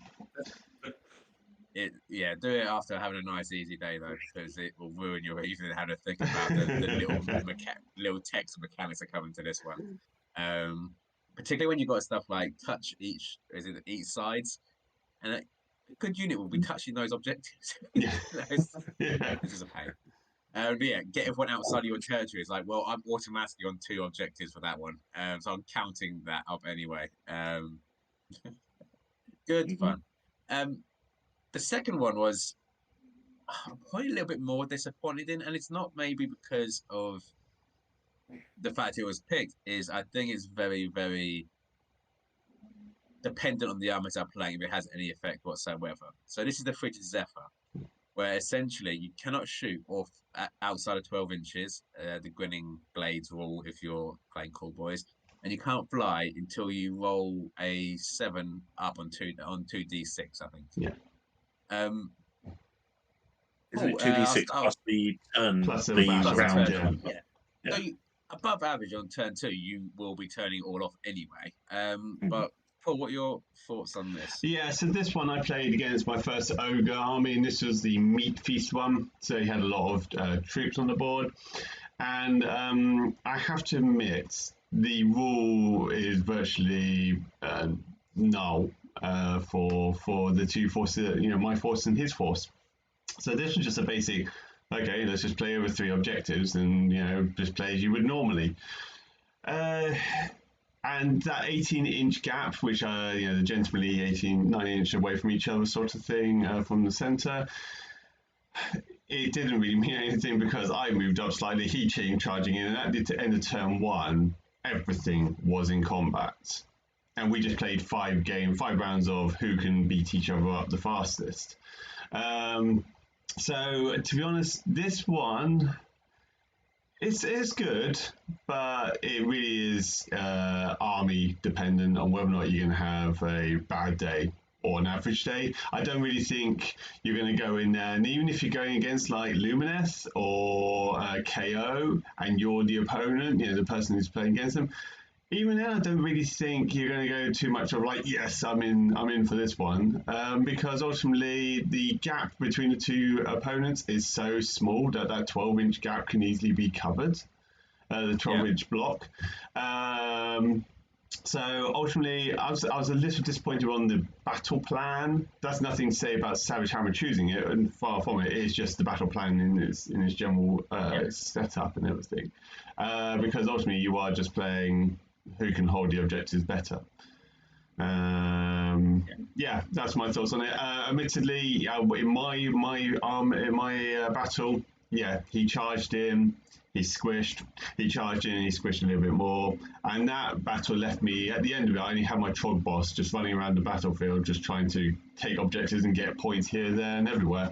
Do it after having a nice easy day though, because it will ruin your evening having to think about the little text mechanics that come into this one. Particularly when you've got stuff like touch each sides, and a good unit will be touching those objectives. This is a pain. Get everyone outside of your territory. It's like, well, I'm automatically on 2 objectives for that one, so I'm counting that up anyway. Good fun. The second one was I'm probably a little bit more disappointed in, and it's not maybe because of the fact it was picked. I think it's very, very dependent on the armies I'm playing if it has any effect whatsoever. So this is the Frigid Zephyr, where essentially you cannot shoot off outside of 12 inches, the Grinning Blades rule if you're playing Cool Boys, and you can't fly until you roll a 7 up on 2d6, I think. Yeah. Isn't it 2d6 plus the turn? Plus the round, yeah. So above average on turn 2, you will be turning all off anyway. But Paul, what are your thoughts on this? Yeah, so this one I played against my first Ogre army, and this was the Meat Feast one. So he had a lot of troops on the board. And I have to admit, the rule is virtually null for the 2 forces, my force and his force. So this was just a basic, okay, let's just play over 3 objectives and, just play as you would normally. And that 18-inch gap, which are, generally 9 inches away from each other sort of thing from the centre, it didn't really mean anything because I moved up slightly, he came charging in, and at the end of turn 1, everything was in combat. And we just played 5 rounds of who can beat each other up the fastest. So, to be honest, this one... It's good, but it really is army dependent on whether or not you're going to have a bad day or an average day. I don't really think you're going to go in there, and even if you're going against like Lumineth or KO and you're the opponent, the person who's playing against them, even then I don't really think you're going to go too much of like, yes, I'm in for this one, because ultimately the gap between the 2 opponents is so small that 12-inch gap can easily be covered, the 12-inch block. So ultimately, I was a little disappointed on the battle plan. That's nothing to say about Savage Hammer choosing it, and far from it. It's just the battle plan in its general setup and everything, because ultimately you are just playing who can hold the objectives better. That's my thoughts on it. Admittedly, in my battle, he charged in, he squished, he charged in, he squished a little bit more, and that battle left me at the end of it. I only had my Trog boss just running around the battlefield, just trying to take objectives and get points here, there, and everywhere.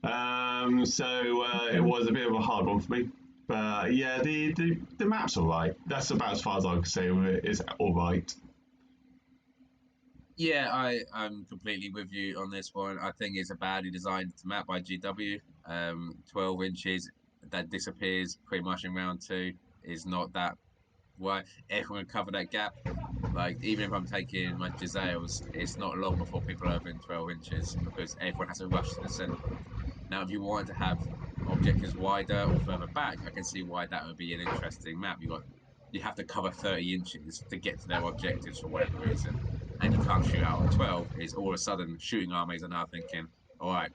It was a bit of a hard one for me. But the map's all right. That's about as far as I can say with it. It's all right. Yeah, I'm completely with you on this one. I think it's a badly designed map by GW. 12 inches that disappears pretty much in round two is not that why everyone cover that gap. Like even if I'm taking my Giselles, it's not long before people are within 12 inches because everyone has to rush to the center. Now, if you wanted to have objectives wider or further back, I can see why that would be an interesting map. You have to cover 30 inches to get to their objectives for whatever reason, and you can't shoot out at 12. Is all of a sudden shooting armies are now thinking, all right,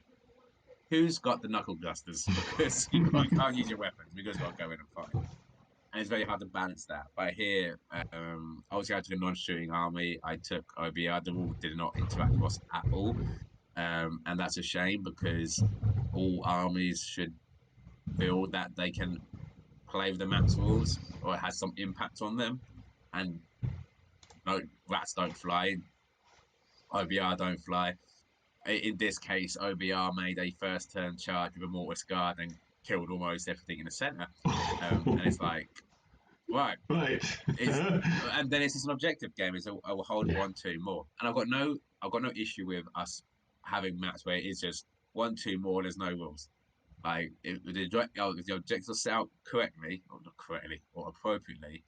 who's got the knuckle dusters? Because can't use your weapons. We just got to go in and fight. And it's very hard to balance that. But here, obviously, I took a non-shooting army. I took OBR. The rule did not interact with us at all, and that's a shame because all armies should feel that they can play with the map's rules or it has some impact on them. And no, rats don't fly. OBR don't fly. In this case, OBR made a first turn charge with a Mortis Guard and killed almost everything in the center. And it's like, right. Right. And then it's just an objective game. It's I will hold 1-2 more. And I've got no issue with us having maps where it's just 1-2 more, there's no rules. Like if the objectives are set out correctly, or not correctly, or appropriately,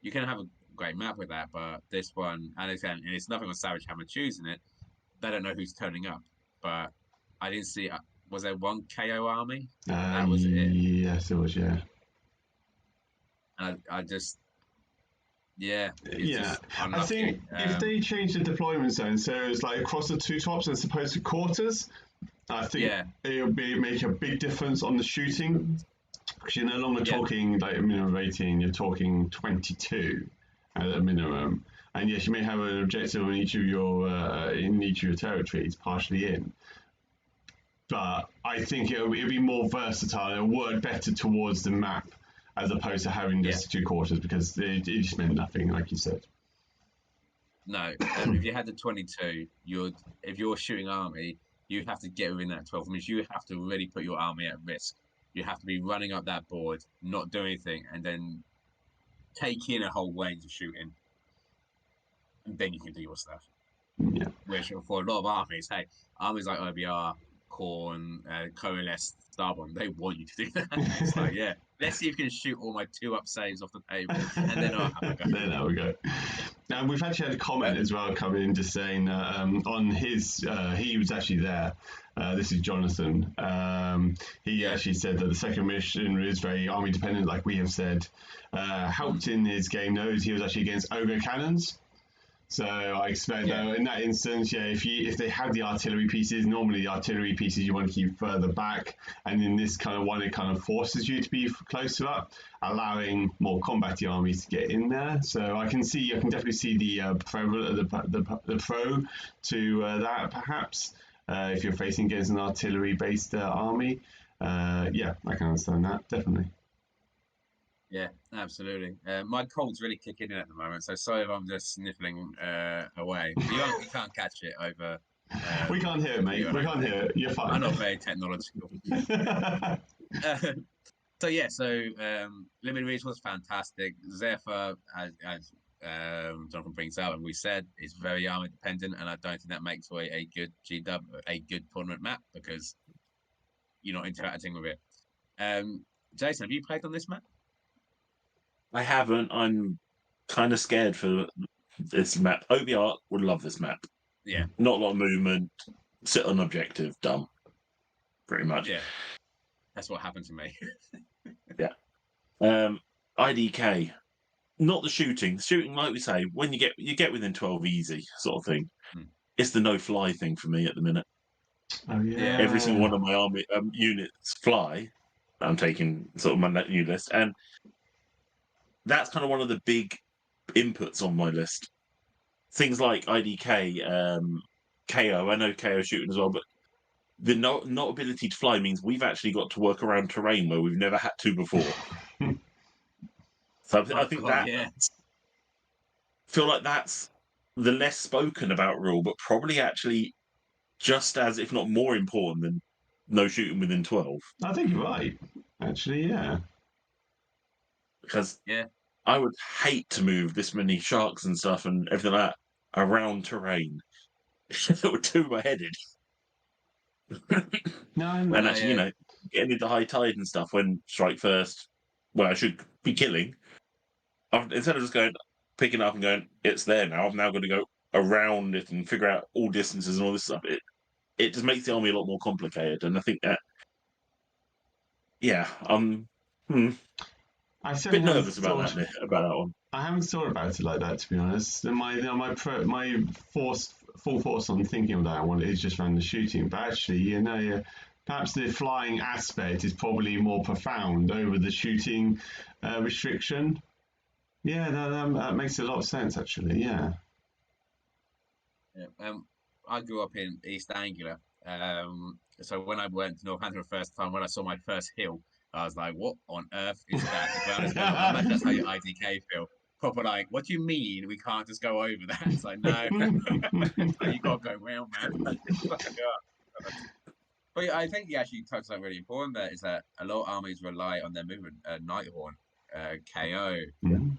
you can have a great map with that. But this one, and it's nothing on Savage Hammer choosing it. They don't know who's turning up. But I didn't see. Was there one KO army? That was it. Yes, it was. Yeah. And I just, yeah, Yeah, just I think if they change the deployment zone, so it's like across the two tops as opposed to quarters, I think it'll make a big difference on the shooting. Because you're no longer talking like a minimum 18, you're talking 22 at a minimum. And yes, you may have an objective in each of your territories, partially in. But I think it'll be more versatile. It'll work better towards the map as opposed to having just two quarters because it just meant nothing, like you said. No, if you had the 22, if you're shooting army, you have to get within that 12. It means you have to really put your army at risk. You have to be running up that board, not doing anything, and then take in a whole range of shooting. And then you can do your stuff. Yeah. Which for a lot of armies, armies like OBR, Khorne, Coalesce, Starbomb, they want you to do that. It's like, yeah, let's see if you can shoot all my 2-up saves off the table, and then I'll have a go. Then there we go. And we've actually had a comment as well coming in just saying that on his, he was actually there. This is Jonathan. He actually said that the second mission is very army dependent, like we have said. Helped in his game though, he was actually against ogre cannons. So I expect though in that instance, if they have the artillery pieces, normally the artillery pieces you want to keep further back, and in this kind of one, it kind of forces you to be closer up, allowing more combaty armies to get in there. So I can definitely see the pro to that perhaps if you're facing against an artillery-based army. I can understand that definitely. Yeah, absolutely. My cold's really kicking in at the moment, so sorry if I'm just sniffling away. You can't catch it over. We can't hear it, mate. We can't hear it. You're fine. I'm not very technological. So Limited Reach was fantastic. Zephyr, as Jonathan brings out, and we said, is very army dependent, and I don't think that makes for a good a good tournament map because you're not interacting with it. Jason, have you played on this map? I haven't. I'm kind of scared for this map. OBR would love this map. Yeah. Not a lot of movement. Sit on objective. Dumb. Pretty much. Yeah. That's what happened to me. Yeah. IDK. Not the shooting. Shooting, like we say, when you get within 12 easy sort of thing. It's the no fly thing for me at the minute. Oh yeah. Every single one of my army units fly. I'm taking sort of my new list, and that's kind of one of the big inputs on my list. Things like IDK, KO. I know KO shooting as well, but the not ability to fly means we've actually got to work around terrain where we've never had to before. So I think feel like that's the less spoken about rule, but probably actually just as, if not more important than no shooting within 12. I think you're right. Actually, yeah. Because I would hate to move this many sharks and stuff and everything like that around terrain. It would do my head in. No, And actually, yeah. getting into high tide and stuff when strike first, well, I should be killing. Instead of just picking up and going, it's there now, I'm now going to go around it and figure out all distances and all this stuff. It just makes the army a lot more complicated. And I think that, yeah, I'm a I certainly bit haven't nervous about thought. that one. I haven't thought about it like that, to be honest. My full force on thinking of that one is just around the shooting. But actually, yeah, perhaps the flying aspect is probably more profound over the shooting restriction. Yeah, that makes a lot of sense, actually. Yeah. Yeah. I grew up in East Anglia. So when I went to Northampton the first time, when I saw my first hill, I was like, "What on earth is that?" The ground is going up. I imagine that's how your IDK feel. Proper like, what do you mean we can't just go over that? It's like, no, it's like, you gotta go round, man. It's like, but yeah, I think you actually touched something really important there, is that a lot of armies rely on their movement. Nighthorn, KO. Mhm.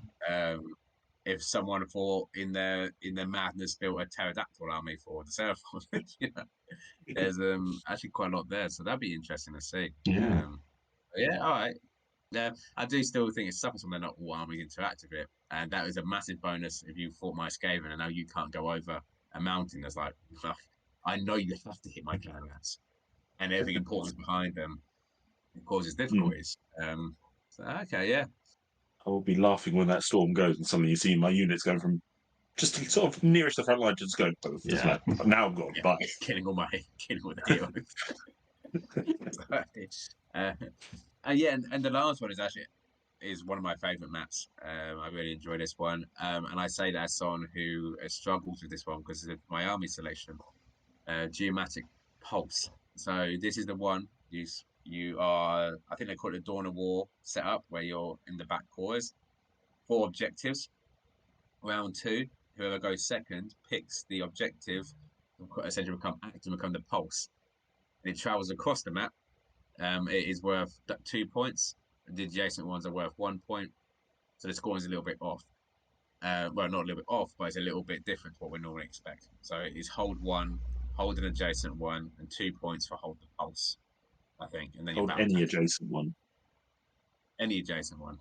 If someone thought in their madness built a pterodactyl army for the Seraphon, there's actually quite a lot there, so that'd be interesting to see. Yeah. Yeah, all right. Yeah, I do still think it suffers when they're not all armies interact with it, and that is a massive bonus if you fought my Skaven and now you can't go over a mountain. That's like, "Ugh, I know you have to hit my clan rats, and everything important is behind them. It causes Hmm. difficulties. So okay, yeah, I will be laughing when that storm goes and suddenly you see my units going from just sort of nearest the front line, just going, oh, just Yeah. like, now I'm gone. yeah, Bye. killing all the heroes. uh, and yeah, and the last one is one of my favorite maps. I really enjoy this one, and I say that as someone who struggles with this one because of my army selection. Geomatic Pulse. So this is the one you are. I think they call it a Dawn of War setup, where you're in the back quarters. 4 objectives. Round 2, whoever goes second picks the objective. Essentially, become the pulse, and it travels across the map. It is worth 2 points. The adjacent ones are worth 1 point. So the scoring is a little bit off. Well, not a little bit off, but it's a little bit different to what we normally expect. So it is hold 1, hold an adjacent one, and 2 points for hold the pulse, I think. And then your Hold battle any tactics. adjacent one. Any adjacent one.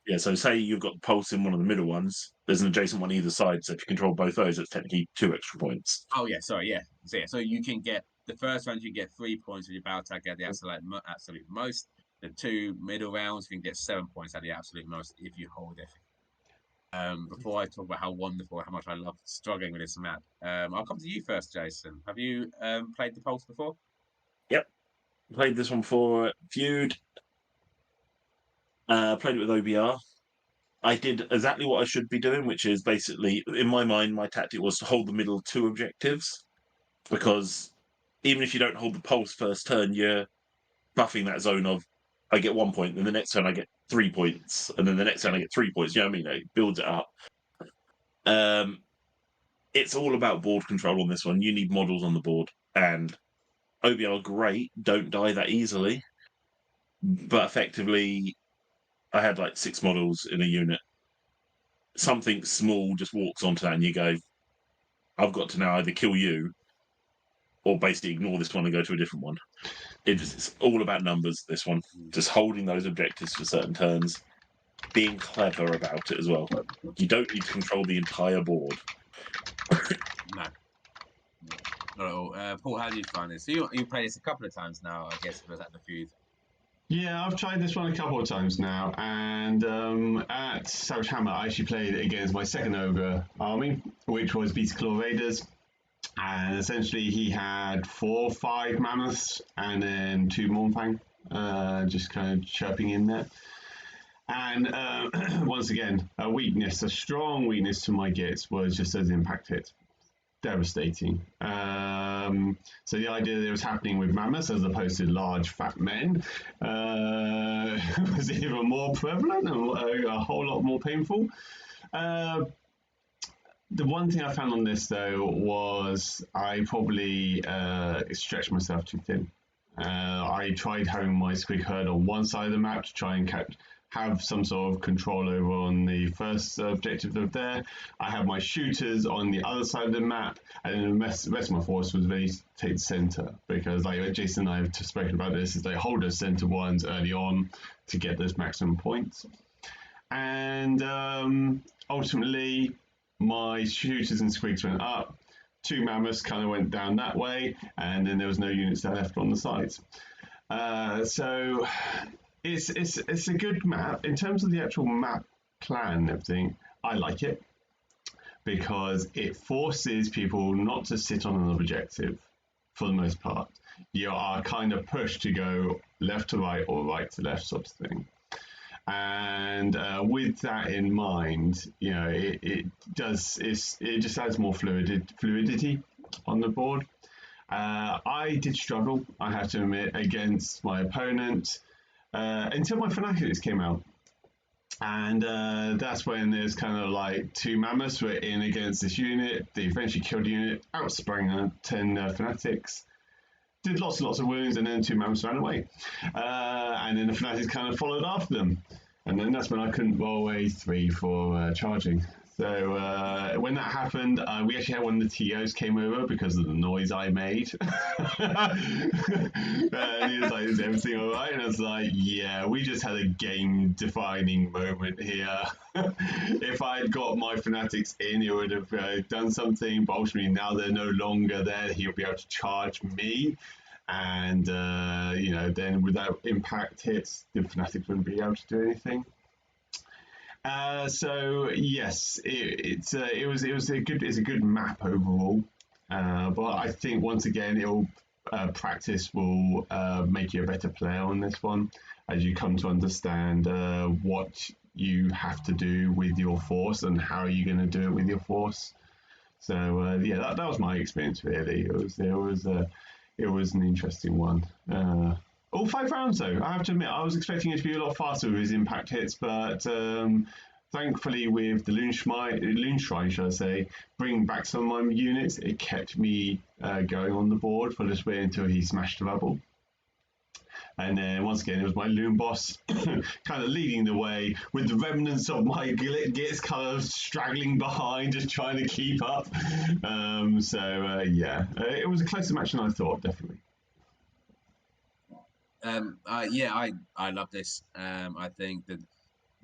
Yeah, so say you've got the pulse in one of the middle ones, there's an adjacent one either side, so if you control both those, it's technically 2 extra points. Oh, yeah, sorry, yeah. So you can get the first round, you get 3 points with your battle tactic at the absolute most. The 2 middle rounds, you can get 7 points at the absolute most if you hold it. Before I talk about how wonderful, how much I love struggling with this map, I'll come to you first, Jason. Have you played the Pulse before? Yep. Played this one for Feud. Played it with OBR. I did exactly what I should be doing, which is basically, in my mind, my tactic was to hold the middle 2 objectives. Because even if you don't hold the pulse first turn, you're buffing that zone of, I get 1 point, then the next turn I get 3 points, and then the next turn I get 3 points. You know what I mean? It builds it up. It's all about board control on this one. You need models on the board, and OBR great, don't die that easily. But effectively, I had like 6 models in a unit. Something small just walks onto that, and you go, I've got to now either kill you or basically ignore this one and go to a different one. It's all about numbers, this one. Just holding those objectives for certain turns, being clever about it as well. You don't need to control the entire board. No. Not at all. Paul, how do you find this? So you played this a couple of times now, I guess, it was at the Feud. Yeah, I've tried this one a couple of times now, and at Savage Hammer, I actually played it against my second ogre army, which was Beast Claw Raiders, and essentially he had 4 or 5 mammoths and then 2 Mournfang, just kind of chirping in there. And once again, a strong weakness to my Gits was just those impact hits. Devastating. So the idea that it was happening with mammoths as opposed to large fat men was even more prevalent and a whole lot more painful. The one thing I found on this though was I probably stretched myself too thin. I tried having my squig herd on one side of the map to try and have some sort of control over on the first objective of there. I have my shooters on the other side of the map, and then the rest of my force was ready to take the center, because like Jason and I have spoken about this, is they hold those center ones early on to get those maximum points. And ultimately, my shooters and squigs went up. 2 mammoths kind of went down that way, and then there was no units left on the sides. So it's a good map in terms of the actual map plan and everything. I like it because it forces people not to sit on an objective for the most part. You are kind of pushed to go left to right or right to left, sort of thing. And with that in mind, you know, it just adds more fluidity on the board. I did struggle, I have to admit, against my opponent until my Fanatics came out. And that's when there's kind of like 2 mammoths were in against this unit. They eventually killed the unit, outsprang 10 Fanatics, did lots and lots of wounds, and then 2 mammoths ran away. And then the Fanatics kind of followed after them. And then that's when I couldn't roll away 3 for charging. So when that happened, we actually had one of the TOs came over because of the noise I made. And he was like, "Is everything all right?" And I was like, "Yeah, we just had a game-defining moment here. If I had got my Fanatics in, it would have done something. But ultimately, now they're no longer there. He'll be able to charge me." And you know, then without impact hits, the Fanatics wouldn't be able to do anything. So yes, it's a good map overall. But I think once again, practice will make you a better player on this one, as you come to understand what you have to do with your force and how you're going to do it with your force. So yeah, that was my experience really. It was an interesting one. All 5 rounds though, I have to admit, I was expecting it to be a lot faster with his impact hits, but thankfully with the Loon Shrine, should I say, bringing back some of my units, it kept me going on the board for a little bit until he smashed the bubble. And then once again, it was my Loon Boss kind of leading the way with the remnants of my Gits kind of straggling behind, just trying to keep up. Yeah, it was a closer match than I thought, definitely. Yeah, I love this. I think that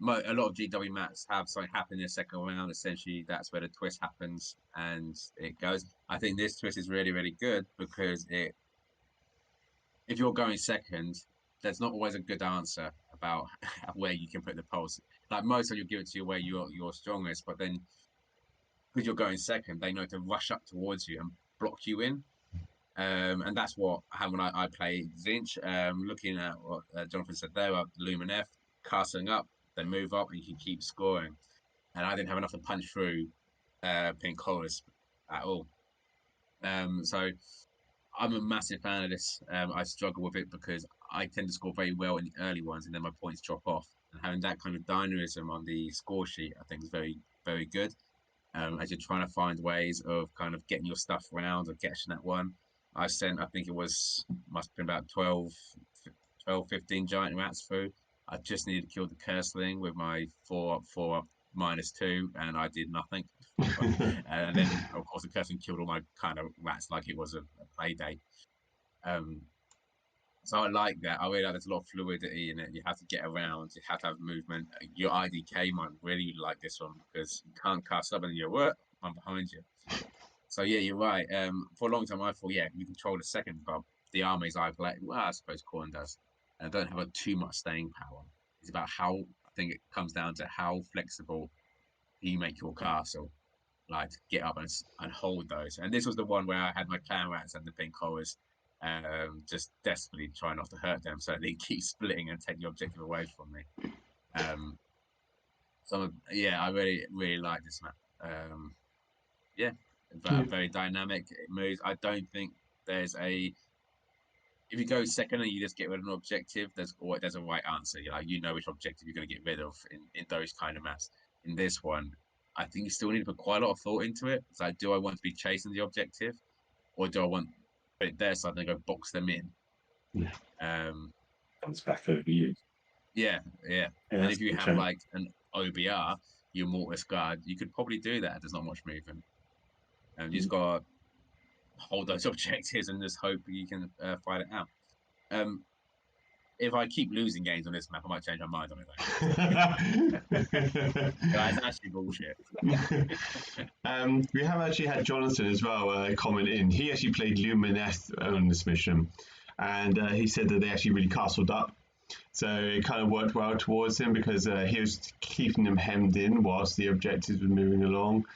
a lot of GW maps have something happen in the second round. Essentially, that's where the twist happens and it goes. I think this twist is really, really good because if you're going second, there's not always a good answer about where you can put the pulse. Like most of you give it to you where you're strongest, but then because you're going second, they know to rush up towards you and block you in. And that's what happened when I play Tzeentch. Looking at what Jonathan said there about Lumineth, casting up, they move up and you can keep scoring. And I didn't have enough to punch through Pink Collars at all. So I'm a massive fan of this. I struggle with it because I tend to score very well in the early ones and then my points drop off. And having that kind of dynamism on the score sheet, I think is very, very good. As you're trying to find ways of kind of getting your stuff around or catching that one. I sent, I think it must have been about 12, 15 giant rats through. I just needed to kill the Curseling with my 4 up, -2, and I did nothing. And then, of course, the Curseling killed all my kind of rats like it was a play date. So I like that. I really like there's a lot of fluidity in it. You have to get around. You have to have movement. Your IDK might really like this one because you can't cast up and you're I'm behind you. So yeah, you're right. For a long time, I thought, yeah, you control the second, but the armies I play, well, I suppose Khorne does, and don't have too much staying power. It's about how, I think it comes down to how flexible you make your castle, like to get up and hold those. And this was the one where I had my clan rats and the pink collars, just desperately trying not to hurt them, so they keep splitting and take the objective away from me. So yeah, I really, really like this map. Yeah. Very dynamic. It moves. I don't think there's if you go second and you just get rid of an objective, there's a right answer. You know which objective you're going to get rid of in those kind of maps. In this one, I think you still need to put quite a lot of thought into it. It's like, do I want to be chasing the objective, or do I want to put it there so I can go box them in? Yeah. Comes back over you. Yeah. Yeah, And that's if a you good have shout. like an OBR, your Mortis Guard, you could probably do that. There's not much movement. And you just got to hold those objectives and just hope you can fight it out. If I keep losing games on this map, I might change my mind on it. That's actually bullshit. We have actually had Jonathan as well comment in. He actually played Lumineth on this mission, and he said that they actually really castled up. So it kind of worked well towards him because he was keeping them hemmed in whilst the objectives were moving along.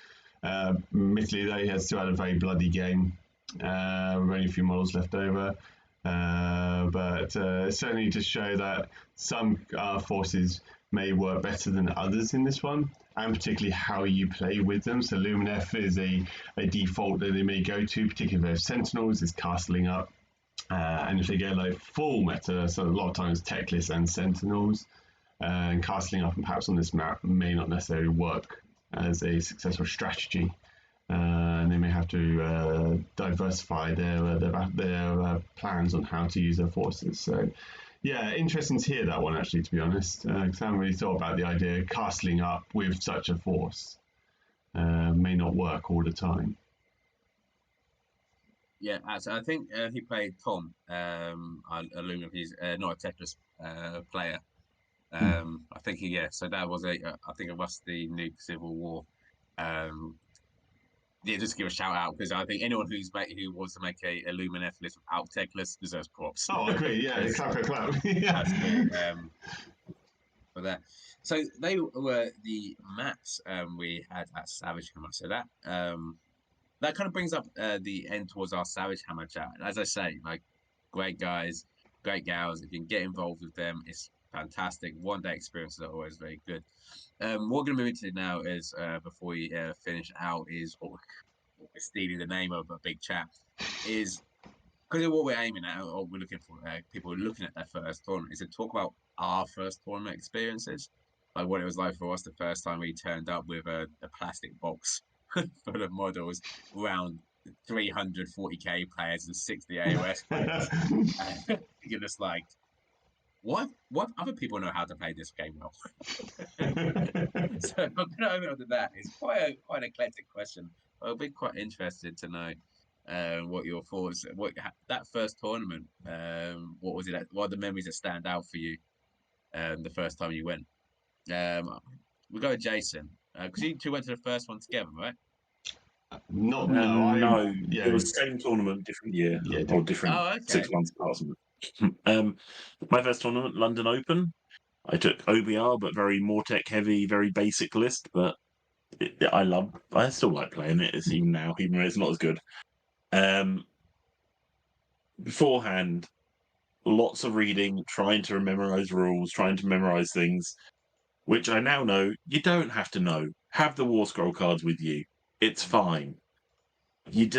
Admittedly, though, he has still had a very bloody game. With only a few models left over. But certainly to show that some forces may work better than others in this one, and particularly how you play with them. So Lumineth is a default that they may go to, particularly if they have Sentinels, is castling up. And if they get like full meta, so a lot of times Techless and Sentinels, and castling up and perhaps on this map may not necessarily work as a successful strategy. And they may have to diversify their plans on how to use their forces. So, yeah, interesting to hear that one actually. To be honest, because I haven't really thought about the idea of castling up with such a force may not work all the time. Yeah, so I think he played Tom. Aluminum. He's not a Tetris player. I think so that was I think it was the Nuke Civil War. Yeah, just give a shout out because I think anyone who wants to make a Lumineth list without tech list deserves props. Oh, I agree. Yeah, clap. Yeah. That's cool. For that, so they were the maps we had at Savage Hammer. So that kind of brings up the end towards our Savage Hammer chat. And as I say, like great guys, great gals. If you can get involved with them, it's fantastic. One day experiences are always very good. What we're going to move into now is before we finish out is what we're stealing the name of a big chat is because of what we're aiming at or we're looking for people looking at their first tournament is to talk about our first tournament experiences, like what it was like for us the first time we turned up with a plastic box full of models around 340k players and 60 AOS players. And you're just like, what other people know how to play this game well? So I'm going to open up to that. It's quite an eclectic question. I'll be quite interested to know what your thoughts. That first tournament? What was it? What are the memories that stand out for you? The first time you went. We'll go with Jason because you two went to the first one together, right? No, it was the same tournament, different year, or different Oh, okay. 6 months apart. My first tournament, London Open. I took OBR, but very Mortec heavy, very basic list. But I still like playing it. It's even now, even though it's not as good. Beforehand, lots of reading, trying to memorize rules, trying to memorize things, which I now know you don't have to know. Have the War Scroll cards with you. It's fine. It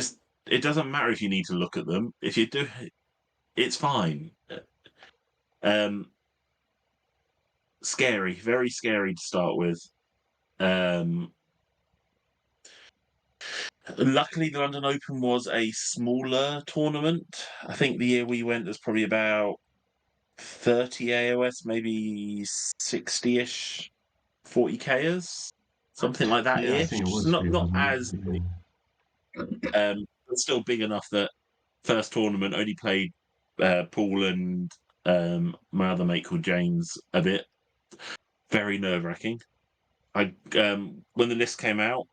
doesn't matter if you need to look at them. If you do, it's fine. Scary, very scary to start with. Luckily, the London Open was a smaller tournament. I think the year we went, there's probably about 30 AOS, maybe 60-ish 40Kers, something like that. Yeah, I think it was not as big, but still big enough that first tournament only played Paul and my other mate called James a bit. Very nerve-wracking. When the list came out,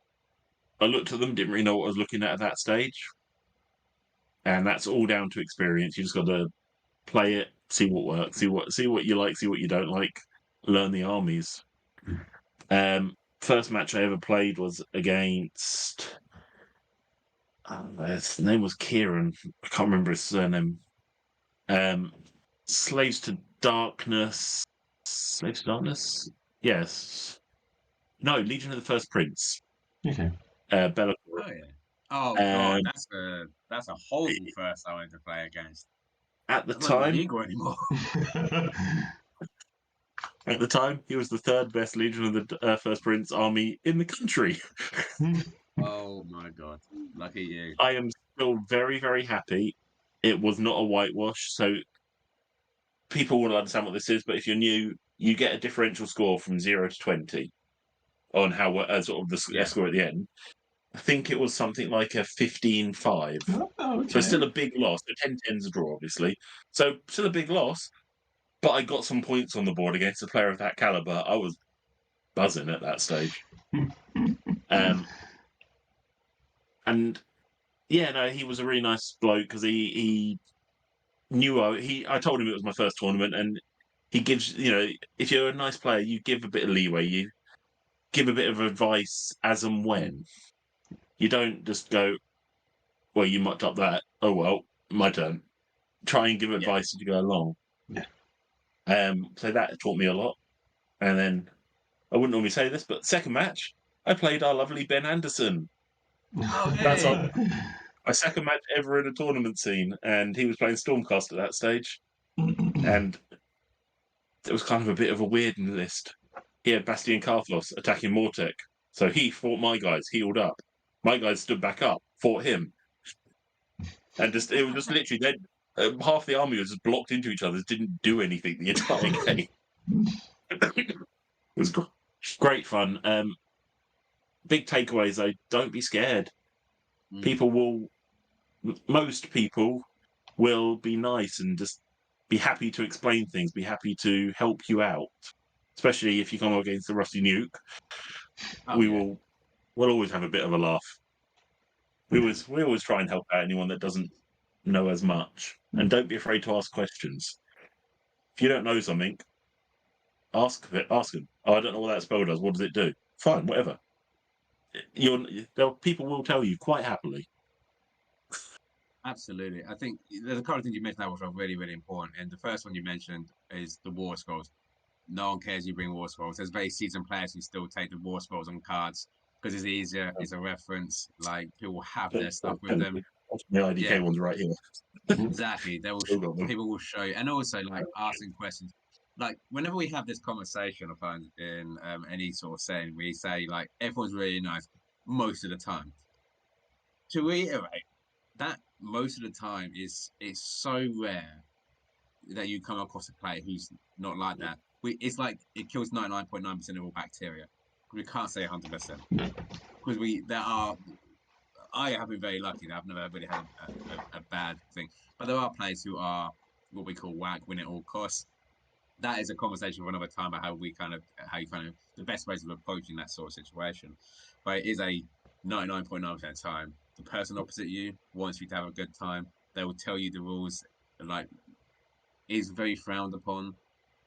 I looked at them, didn't really know what I was looking at that stage. And that's all down to experience. You just got to play it, see what works, see what you like, see what you don't like, learn the armies. First match I ever played was against his name was Kieran. I can't remember his surname. Slaves to Darkness. Slaves to Darkness? Yes. No, Legion of the First Prince. Okay. Be'lakor. Oh yeah. Oh god, that's a horrible first I went to play against. At the I'm not time, legal anymore. At the time, he was the third best Legion of the First Prince army in the country. Oh my god, lucky you. I am still very, very happy. It was not a whitewash, so people will understand what this is. But if you're new, you get a differential score from 0 to 20 on how sort of the score at the end. I think it was something like a 15-5. Oh, okay. So still a big loss. The 10-10's a draw, obviously. So still a big loss, but I got some points on the board against a player of that caliber. I was buzzing at that stage. And yeah, no, he was a really nice bloke because he knew I told him it was my first tournament, and he gives, if you're a nice player, you give a bit of leeway. You give a bit of advice as and when. You don't just go, well, you mucked up that. Oh, well, my turn. Try and give advice as you go along. Yeah. So that taught me a lot. And then, I wouldn't normally say this, but second match, I played our lovely Ben Anderson. That's my second match ever in a tournament scene, and he was playing Stormcast at that stage. And it was kind of a bit of a weird list. He had Bastian Karthlos attacking Mortek. So he fought my guys, healed up. My guys stood back up, fought him. And it was just literally, half the army was just blocked into each other, didn't do anything the entire game. It was great fun. Big takeaways, though, don't be scared. Most people will be nice and just be happy to explain things, be happy to help you out. Especially if you come up against the Rusty Nuke. We'll always have a bit of a laugh. We always try and help out anyone that doesn't know as much. And don't be afraid to ask questions. If you don't know something, ask them. Oh, I don't know what that spell does. What does it do? Fine, whatever. People will tell you quite happily. Absolutely. I think there's a couple of things you mentioned that were really, really important. And the first one you mentioned is the War Scrolls. No one cares you bring War Scrolls. There's very seasoned players who still take the War Scrolls on cards because it's easier. It's a reference. Like, people have their stuff with them. The IDK one's right here. Exactly. People will show you. And also, like, asking questions. Like, whenever we have this conversation, I find in any sort of setting, we say, like, everyone's really nice most of the time. To reiterate, that most of the time it's so rare that you come across a player who's not like that. It's like it kills 99.9% of all bacteria. We can't say 100% because I have been very lucky that I've never really had a bad thing. But there are players who are what we call whack, win at all costs. That is a conversation for another time about how you kind of the best ways of approaching that sort of situation. But it is a 99.9% time. The person opposite you wants you to have a good time. They will tell you the rules. Like, it's very frowned upon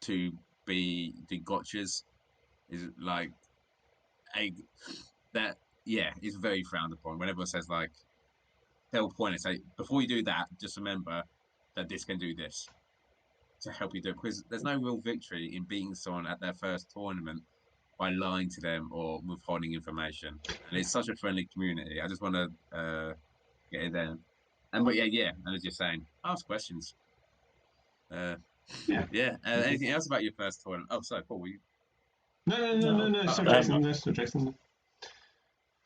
to do gotchas. Is like it's very frowned upon. Whenever it says, like, they'll point and say, before you do that, just remember that this can do this to help you do it. Because there's no real victory in beating someone at their first tournament by lying to them or withholding information. And it's such a friendly community. I just want to get it there. And and as you're saying, ask questions. Anything else about your first tournament? Oh, sorry, Paul. No. Sorry, Jason.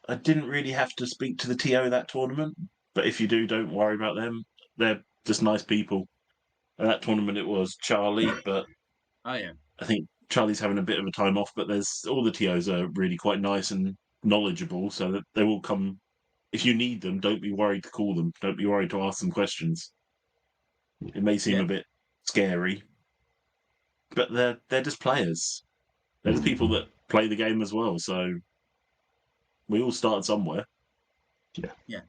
I didn't really have to speak to the TO that tournament, but if you do, don't worry about them. They're just nice people. At that tournament, it was Charlie, but I think Charlie's having a bit of a time off. But all the TOs are really quite nice and knowledgeable, so that they will come. If you need them, don't be worried to call them. Don't be worried to ask them questions. It may seem a bit scary, but they're just players. They're just people that play the game as well. So we all started somewhere. Yeah,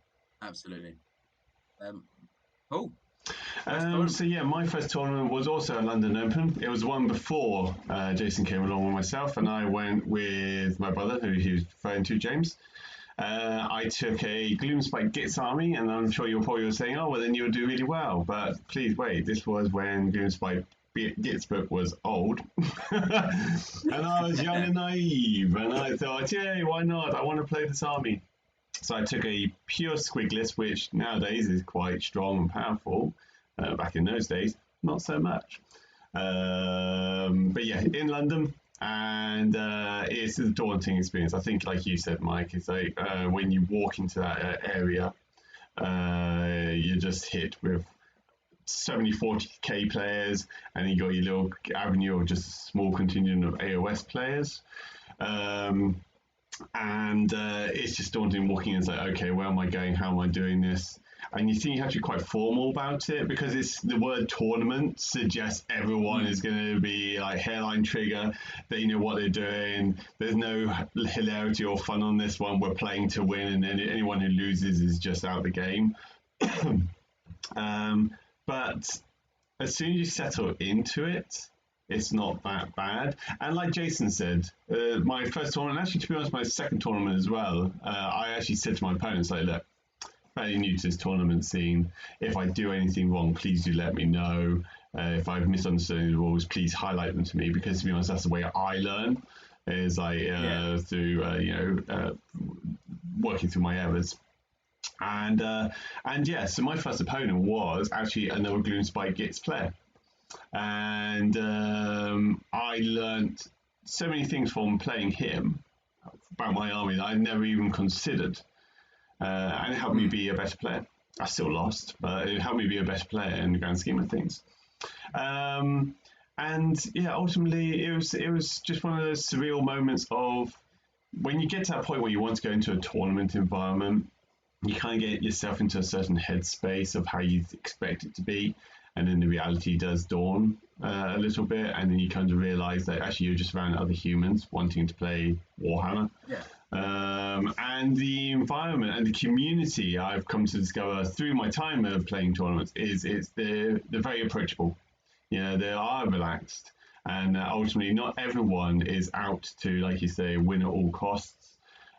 absolutely. Cool. My first tournament was also a London Open. It was one before Jason came along with myself, and I went with my brother, who he was referring to, James. I took a Gloomspite Gitz army, and I'm sure you're probably saying, oh, well, then you'll do really well. But please wait, this was when Gloomspite Gitz book was old. And I was young and naive, and I thought, yay, why not? I want to play this army. So I took a pure Squigless, which nowadays is quite strong and powerful. Back in those days, not so much. But yeah, in London, and it's a daunting experience. I think, like you said, Mike, it's like when you walk into that area, you're just hit with so many 40k players, and you got your little avenue of just a small contingent of AOS players. And it's just daunting walking in. It's like, okay, where am I going? How am I doing this? And you think you have to be quite formal about it, because it's the word tournament suggests everyone is going to be like hairline trigger. They know what they're doing. There's no hilarity or fun on this one. We're playing to win, and anyone who loses is just out of the game. But as soon as you settle into it, it's not that bad. And like Jason said, my first tournament, actually, to be honest, my second tournament as well, I actually said to my opponents, like, look, fairly new to this tournament scene. If I do anything wrong, please do let me know. If I've misunderstood the rules, please highlight them to me, because to be honest, that's the way I learn, is like through working through my errors. And yeah, so my first opponent was actually another Gloomspite Gitz player, and I learned so many things from playing him about my army that I never even considered. And it helped me be a better player. I still lost, but it helped me be a better player in the grand scheme of things. And yeah, ultimately, it was just one of those surreal moments of when you get to that point where you want to go into a tournament environment, you kind of get yourself into a certain headspace of how you expect it to be, and then the reality does dawn a little bit, and then you kind of realize that actually you're just around other humans wanting to play Warhammer. Yeah. And the environment and the community I've come to discover through my time of playing tournaments is they're very approachable. You know, they are relaxed, and ultimately not everyone is out to, like you say, win at all costs.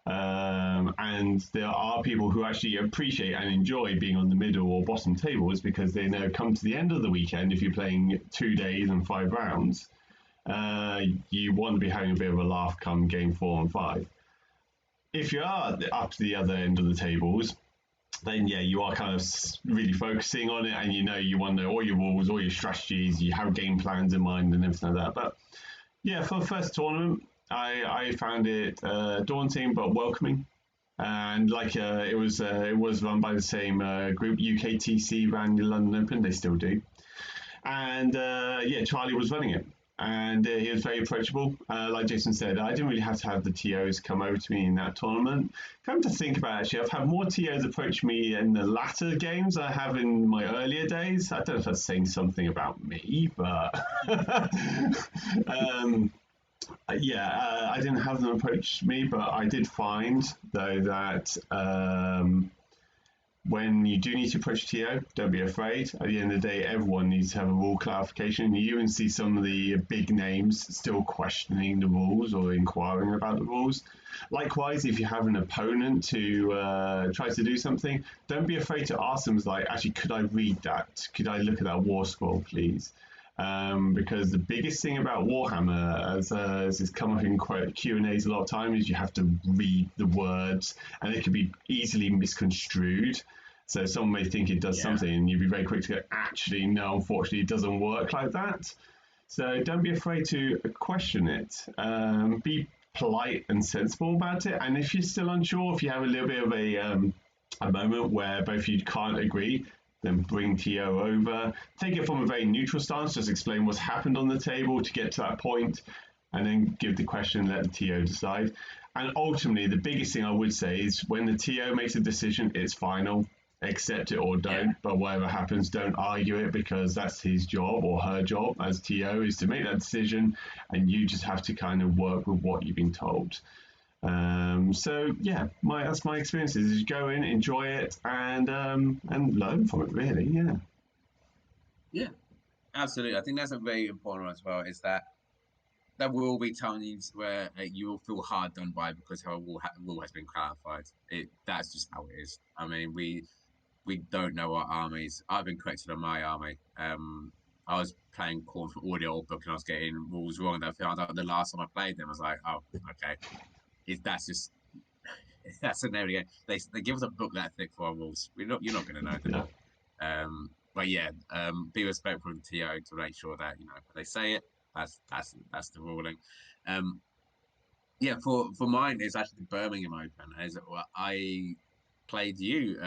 And there are people who actually appreciate and enjoy being on the middle or bottom tables, because they know come to the end of the weekend, if you're playing 2 days and 5 rounds, you want to be having a bit of a laugh come game 4 and 5. If you are up to the other end of the tables, then yeah, you are kind of really focusing on it, and you want to know all your rules, all your strategies, you have game plans in mind and everything like that. But yeah, for the first tournament, I found it daunting but welcoming, and like it was run by the same group. UKTC ran the London Open, they still do, and yeah, Charlie was running it, and he was very approachable. Like Jason said, I didn't really have to have the TOs come over to me in that tournament. Come to think about it, actually, I've had more TOs approach me in the latter games I have in my earlier days. I don't know if that's saying something about me, but yeah, I didn't have them approach me, but I did find, though, that when you do need to approach TO, don't be afraid. At the end of the day, everyone needs to have a rule clarification. You even see some of the big names still questioning the rules or inquiring about the rules. Likewise, if you have an opponent who tries to do something, don't be afraid to ask them, like, actually, could I read that? Could I look at that war scroll, please? Because the biggest thing about Warhammer, as has come up in Q&As a lot of time, is you have to read the words, and it can be easily misconstrued. So someone may think it does something, and you'd be very quick to go, actually, no, unfortunately, it doesn't work like that. So don't be afraid to question it. Be polite and sensible about it. And if you're still unsure, if you have a little bit of a moment where both of you can't agree, then bring TO over. Take it from a very neutral stance, just explain what's happened on the table to get to that point, and then give the question, let the TO decide. And ultimately, the biggest thing I would say is when the TO makes a decision, it's final. Accept it or don't, but whatever happens, don't argue it, because that's his job or her job as TO is to make that decision, and you just have to kind of work with what you've been told. So yeah, that's my experience. Is go in, enjoy it, and learn from it. Really, yeah. Yeah, absolutely. I think that's a very important one as well. Is that there will be times where you will feel hard done by because how rule has been clarified. That's just how it is. I mean, we don't know our armies. I've been corrected on my army. I was playing Corn for audio book and I was getting rules wrong. And I found out the last time I played them, I was like, oh, okay. That's just that's an area. They give us a book that thick for our rules. You're not going to know them. Yeah. But yeah, be respectful of the TO to make sure that if they say it, that's the ruling. Yeah, for mine it's actually the Birmingham Open. played you,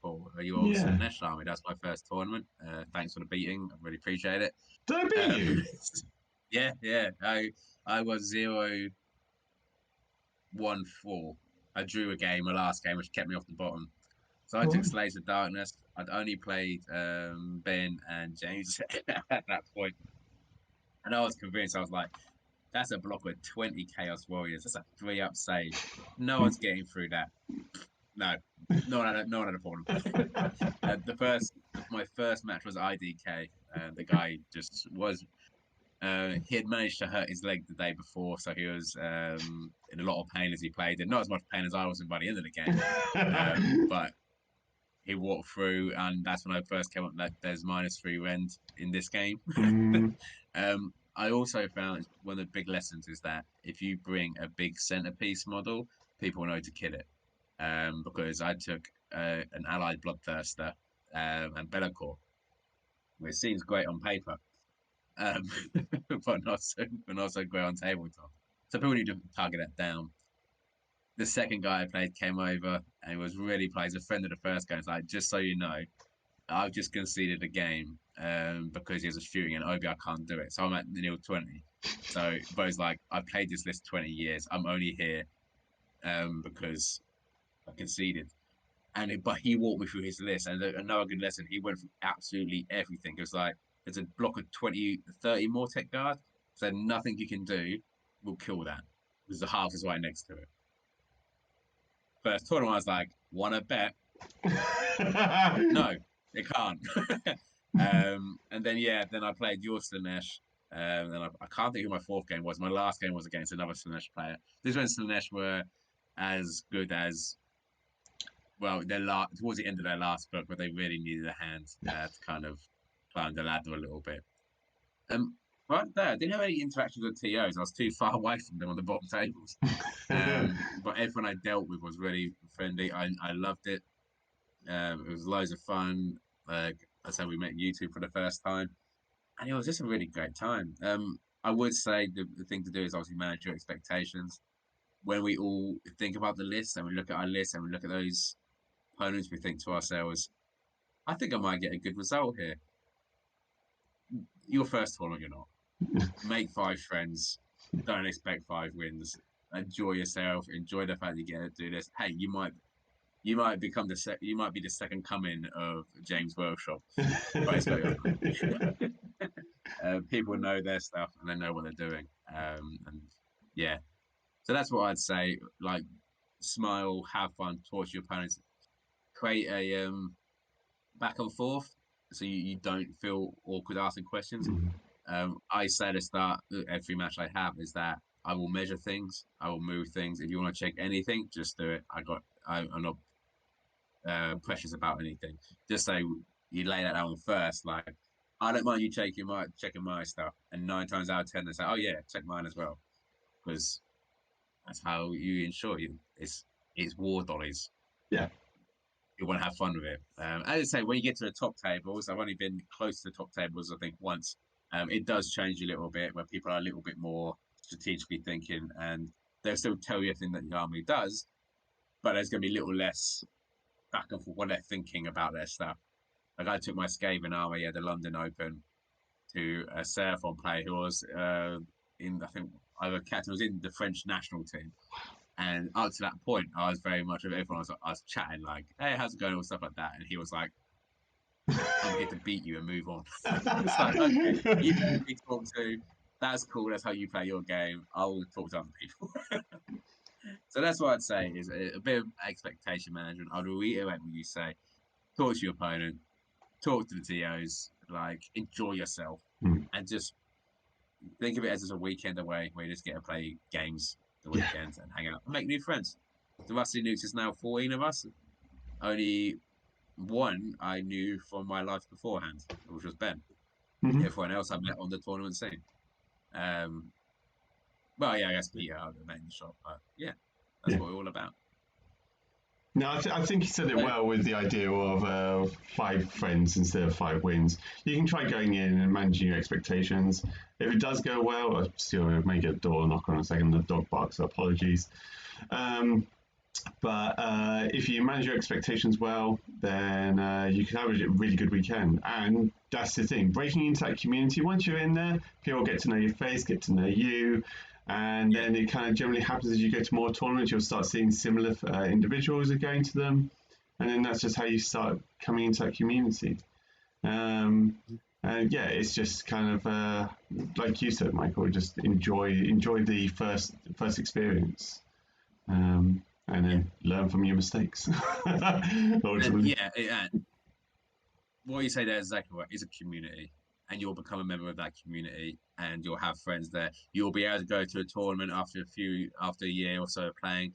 Paul. You were also Yeah. the National Army. That's my first tournament. Thanks for the beating. I really appreciate it. Did I beat you? Yeah. I was 0-1-4. I drew a game, my last game, which kept me off the bottom. So I took Oh. Slaves of Darkness. I'd only played Ben and James at that point. And I was convinced, I was like, that's a block with 20 Chaos Warriors. That's a 3-up save. No one's getting through that. No, no one had a problem. My first match was IDK. The guy just was. He had managed to hurt his leg the day before, so he was in a lot of pain as he played, and not as much pain as I was in by the end of the game. But he walked through, and that's when I first came up that there's -3 rend in this game. I also found one of the big lessons is that if you bring a big centerpiece model, people know to kill it. Because I took an allied Bloodthirster and Be'lakor, which seems great on paper, but not so great on tabletop. So people need to target that down. The second guy I played came over and was really plays a friend of the first guy. It's like, just so you know, I've just conceded a game because he was shooting and Obi, I can't do it. So I'm at nil 20. So Bo's like, I played this list 20 years. I'm only here because I conceded. But he walked me through his list, and another good lesson, he went through absolutely everything. It was like, there's a block of 20, 30 Mortek guard, so nothing you can do will kill that, because the half is right next to it. First tournament, I was like, wanna bet? No, it can't. And then I played your Slaanesh, and I can't think who my fourth game was. My last game was against another Slaanesh player. This when Slaanesh were as good as, well, towards the end of their last book, but they really needed a hand to kind of climb the ladder a little bit. Right there, I didn't have any interactions with TOs. I was too far away from them on the bottom tables. But everyone I dealt with was really friendly. I loved it. It was loads of fun. I said, we met YouTube for the first time, and it was just a really great time. I would say the thing to do is obviously manage your expectations. When we all think about the list and we look at our list and we look at those opponents, we think to ourselves, I think I might get a good result here. Your first tournament, you're not. Make 5 friends. Don't expect 5 wins. Enjoy yourself. Enjoy the fact you get to do this. Hey, you might become you might be the second coming of James Workshop. People know their stuff and they know what they're doing. And yeah, so that's what I'd say. Like, smile, have fun, talk to your opponents, create a back and forth, so you don't feel awkward asking questions. I say at the start every match I have is that I will measure things, I will move things. If you want to check anything, just do it. I'm not precious about anything. Just say you lay that out first. Like, I don't mind you checking my stuff, and 9 times out of 10 they say, "Oh yeah, check mine as well," because that's how you ensure it's war dollies. Yeah. You want to have fun with it. As I say, when you get to the top tables, I've only been close to the top tables, I think, once. It does change a little bit where people are a little bit more strategically thinking, and they'll still tell you everything that the army does, but there's going to be a little less back and forth what they're thinking about their stuff. Like, I took my Skaven army at the London Open to a Seraphon player who was in, I think, either captain was in the French national team. And up to that point, I was very much of everyone. I was chatting like, "Hey, how's it going?" or stuff like that. And he was like, "I'm here to beat you and move on." It's like, okay, you know me talk to. That's cool. That's how you play your game. I'll talk to other people. So that's what I'd say is a bit of expectation management. I'd reiterate what you say. Talk to your opponent. Talk to the TOs. Like, enjoy yourself, and just think of it as a weekend away where you just get to play games the weekend and hang out and make new friends. The Rusty Nukes is now 14 of us. Only one I knew from my life beforehand, which was Ben. Everyone else I met on the tournament scene. Well, yeah, I guess Peter I met in the shop, but yeah, that's what we're all about. No, I think you said it well with the idea of 5 friends instead of 5 wins. You can try going in and managing your expectations. If it does go well, I still may get a door knock on a second. The dog barks, so apologies. But if you manage your expectations well, then you can have a really good weekend. And that's the thing, breaking into that community, once you're in there, people get to know your face, get to know you. And Yeah. then it kind of generally happens as you go to more tournaments, you'll start seeing similar individuals are going to them. And then that's just how you start coming into that community. And yeah, it's just kind of like you said, Michael. Just enjoy the first experience, and then learn from your mistakes. And Ultimately, what you say there is exactly right. It's a community, and you'll become a member of that community, and you'll have friends there. You'll be able to go to a tournament after a year or so of playing,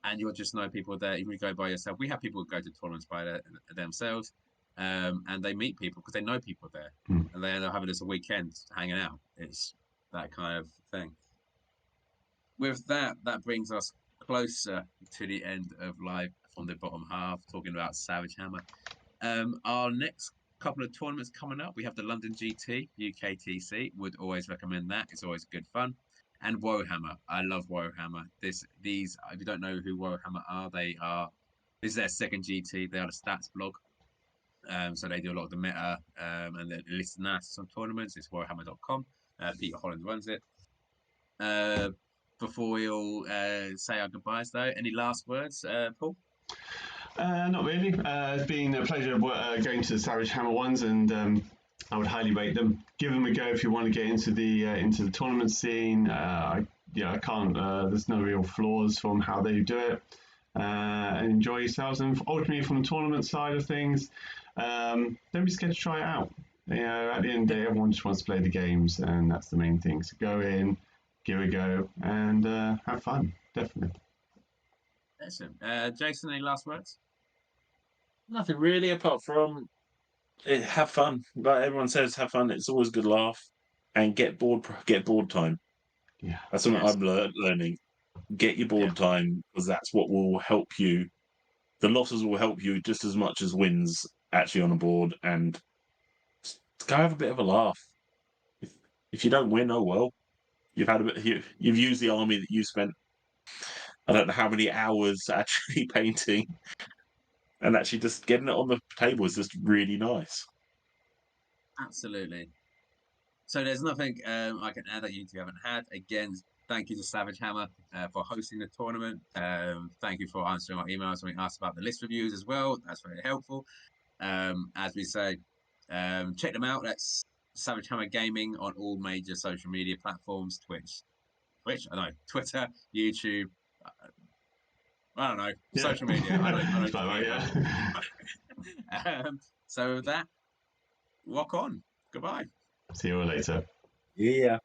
and you'll just know people there. Even if you go by yourself, we have people who go to tournaments by themselves, and they meet people because they know people there, Mm. and they end up having this a weekend hanging out. It's that kind of thing. With that, that brings us closer to the end of live from the bottom half, talking about Savage Hammer. Our next couple of tournaments coming up, we have the London GT, UKTC. Would always recommend that. It's always good fun. And Wohammer. I love Wohammer. These, if you don't know who Wohammer are, this is their second GT. They are the stats blog. So they do a lot of the meta and they list analysis on tournaments. It's Warhammer.com. Peter Holland runs it. Before we all say our goodbyes, though, any last words, Paul? not really. It's been a pleasure going to the Savage Hammer ones, and I would highly rate them. Give them a go if you want to get into the tournament scene. I can't. There's no real flaws from how they do it. And enjoy yourselves. And ultimately, from the tournament side of things, don't be scared to try it out. At the end of the day, everyone just wants to play the games, and that's the main thing. So go in, give it a go, and have fun. Definitely. Excellent. Jason, any last words? Nothing really apart from have fun. Like everyone says, have fun. It's always a good laugh, and get board time. Yeah. That's something Yes. I'm learning. Get your board time because that's what will help you. The losses will help you just as much as wins actually on a board, and go have a bit of a laugh. If you don't win, oh well. You've had a bit. You've used the army that you spent. I don't know how many hours actually painting, and actually just getting it on the table is just really nice. Absolutely. So there's nothing I can add that you two haven't had. Again, thank you to Savage Hammer for hosting the tournament. Thank you for answering our emails when we asked about the list reviews as well. That's very helpful. As we say, check them out. That's Savage Hammer Gaming on all major social media platforms: Twitch, I don't know, Twitter, YouTube. I don't know, social media. I don't So with that, walk on. Goodbye. See you all later. Yeah.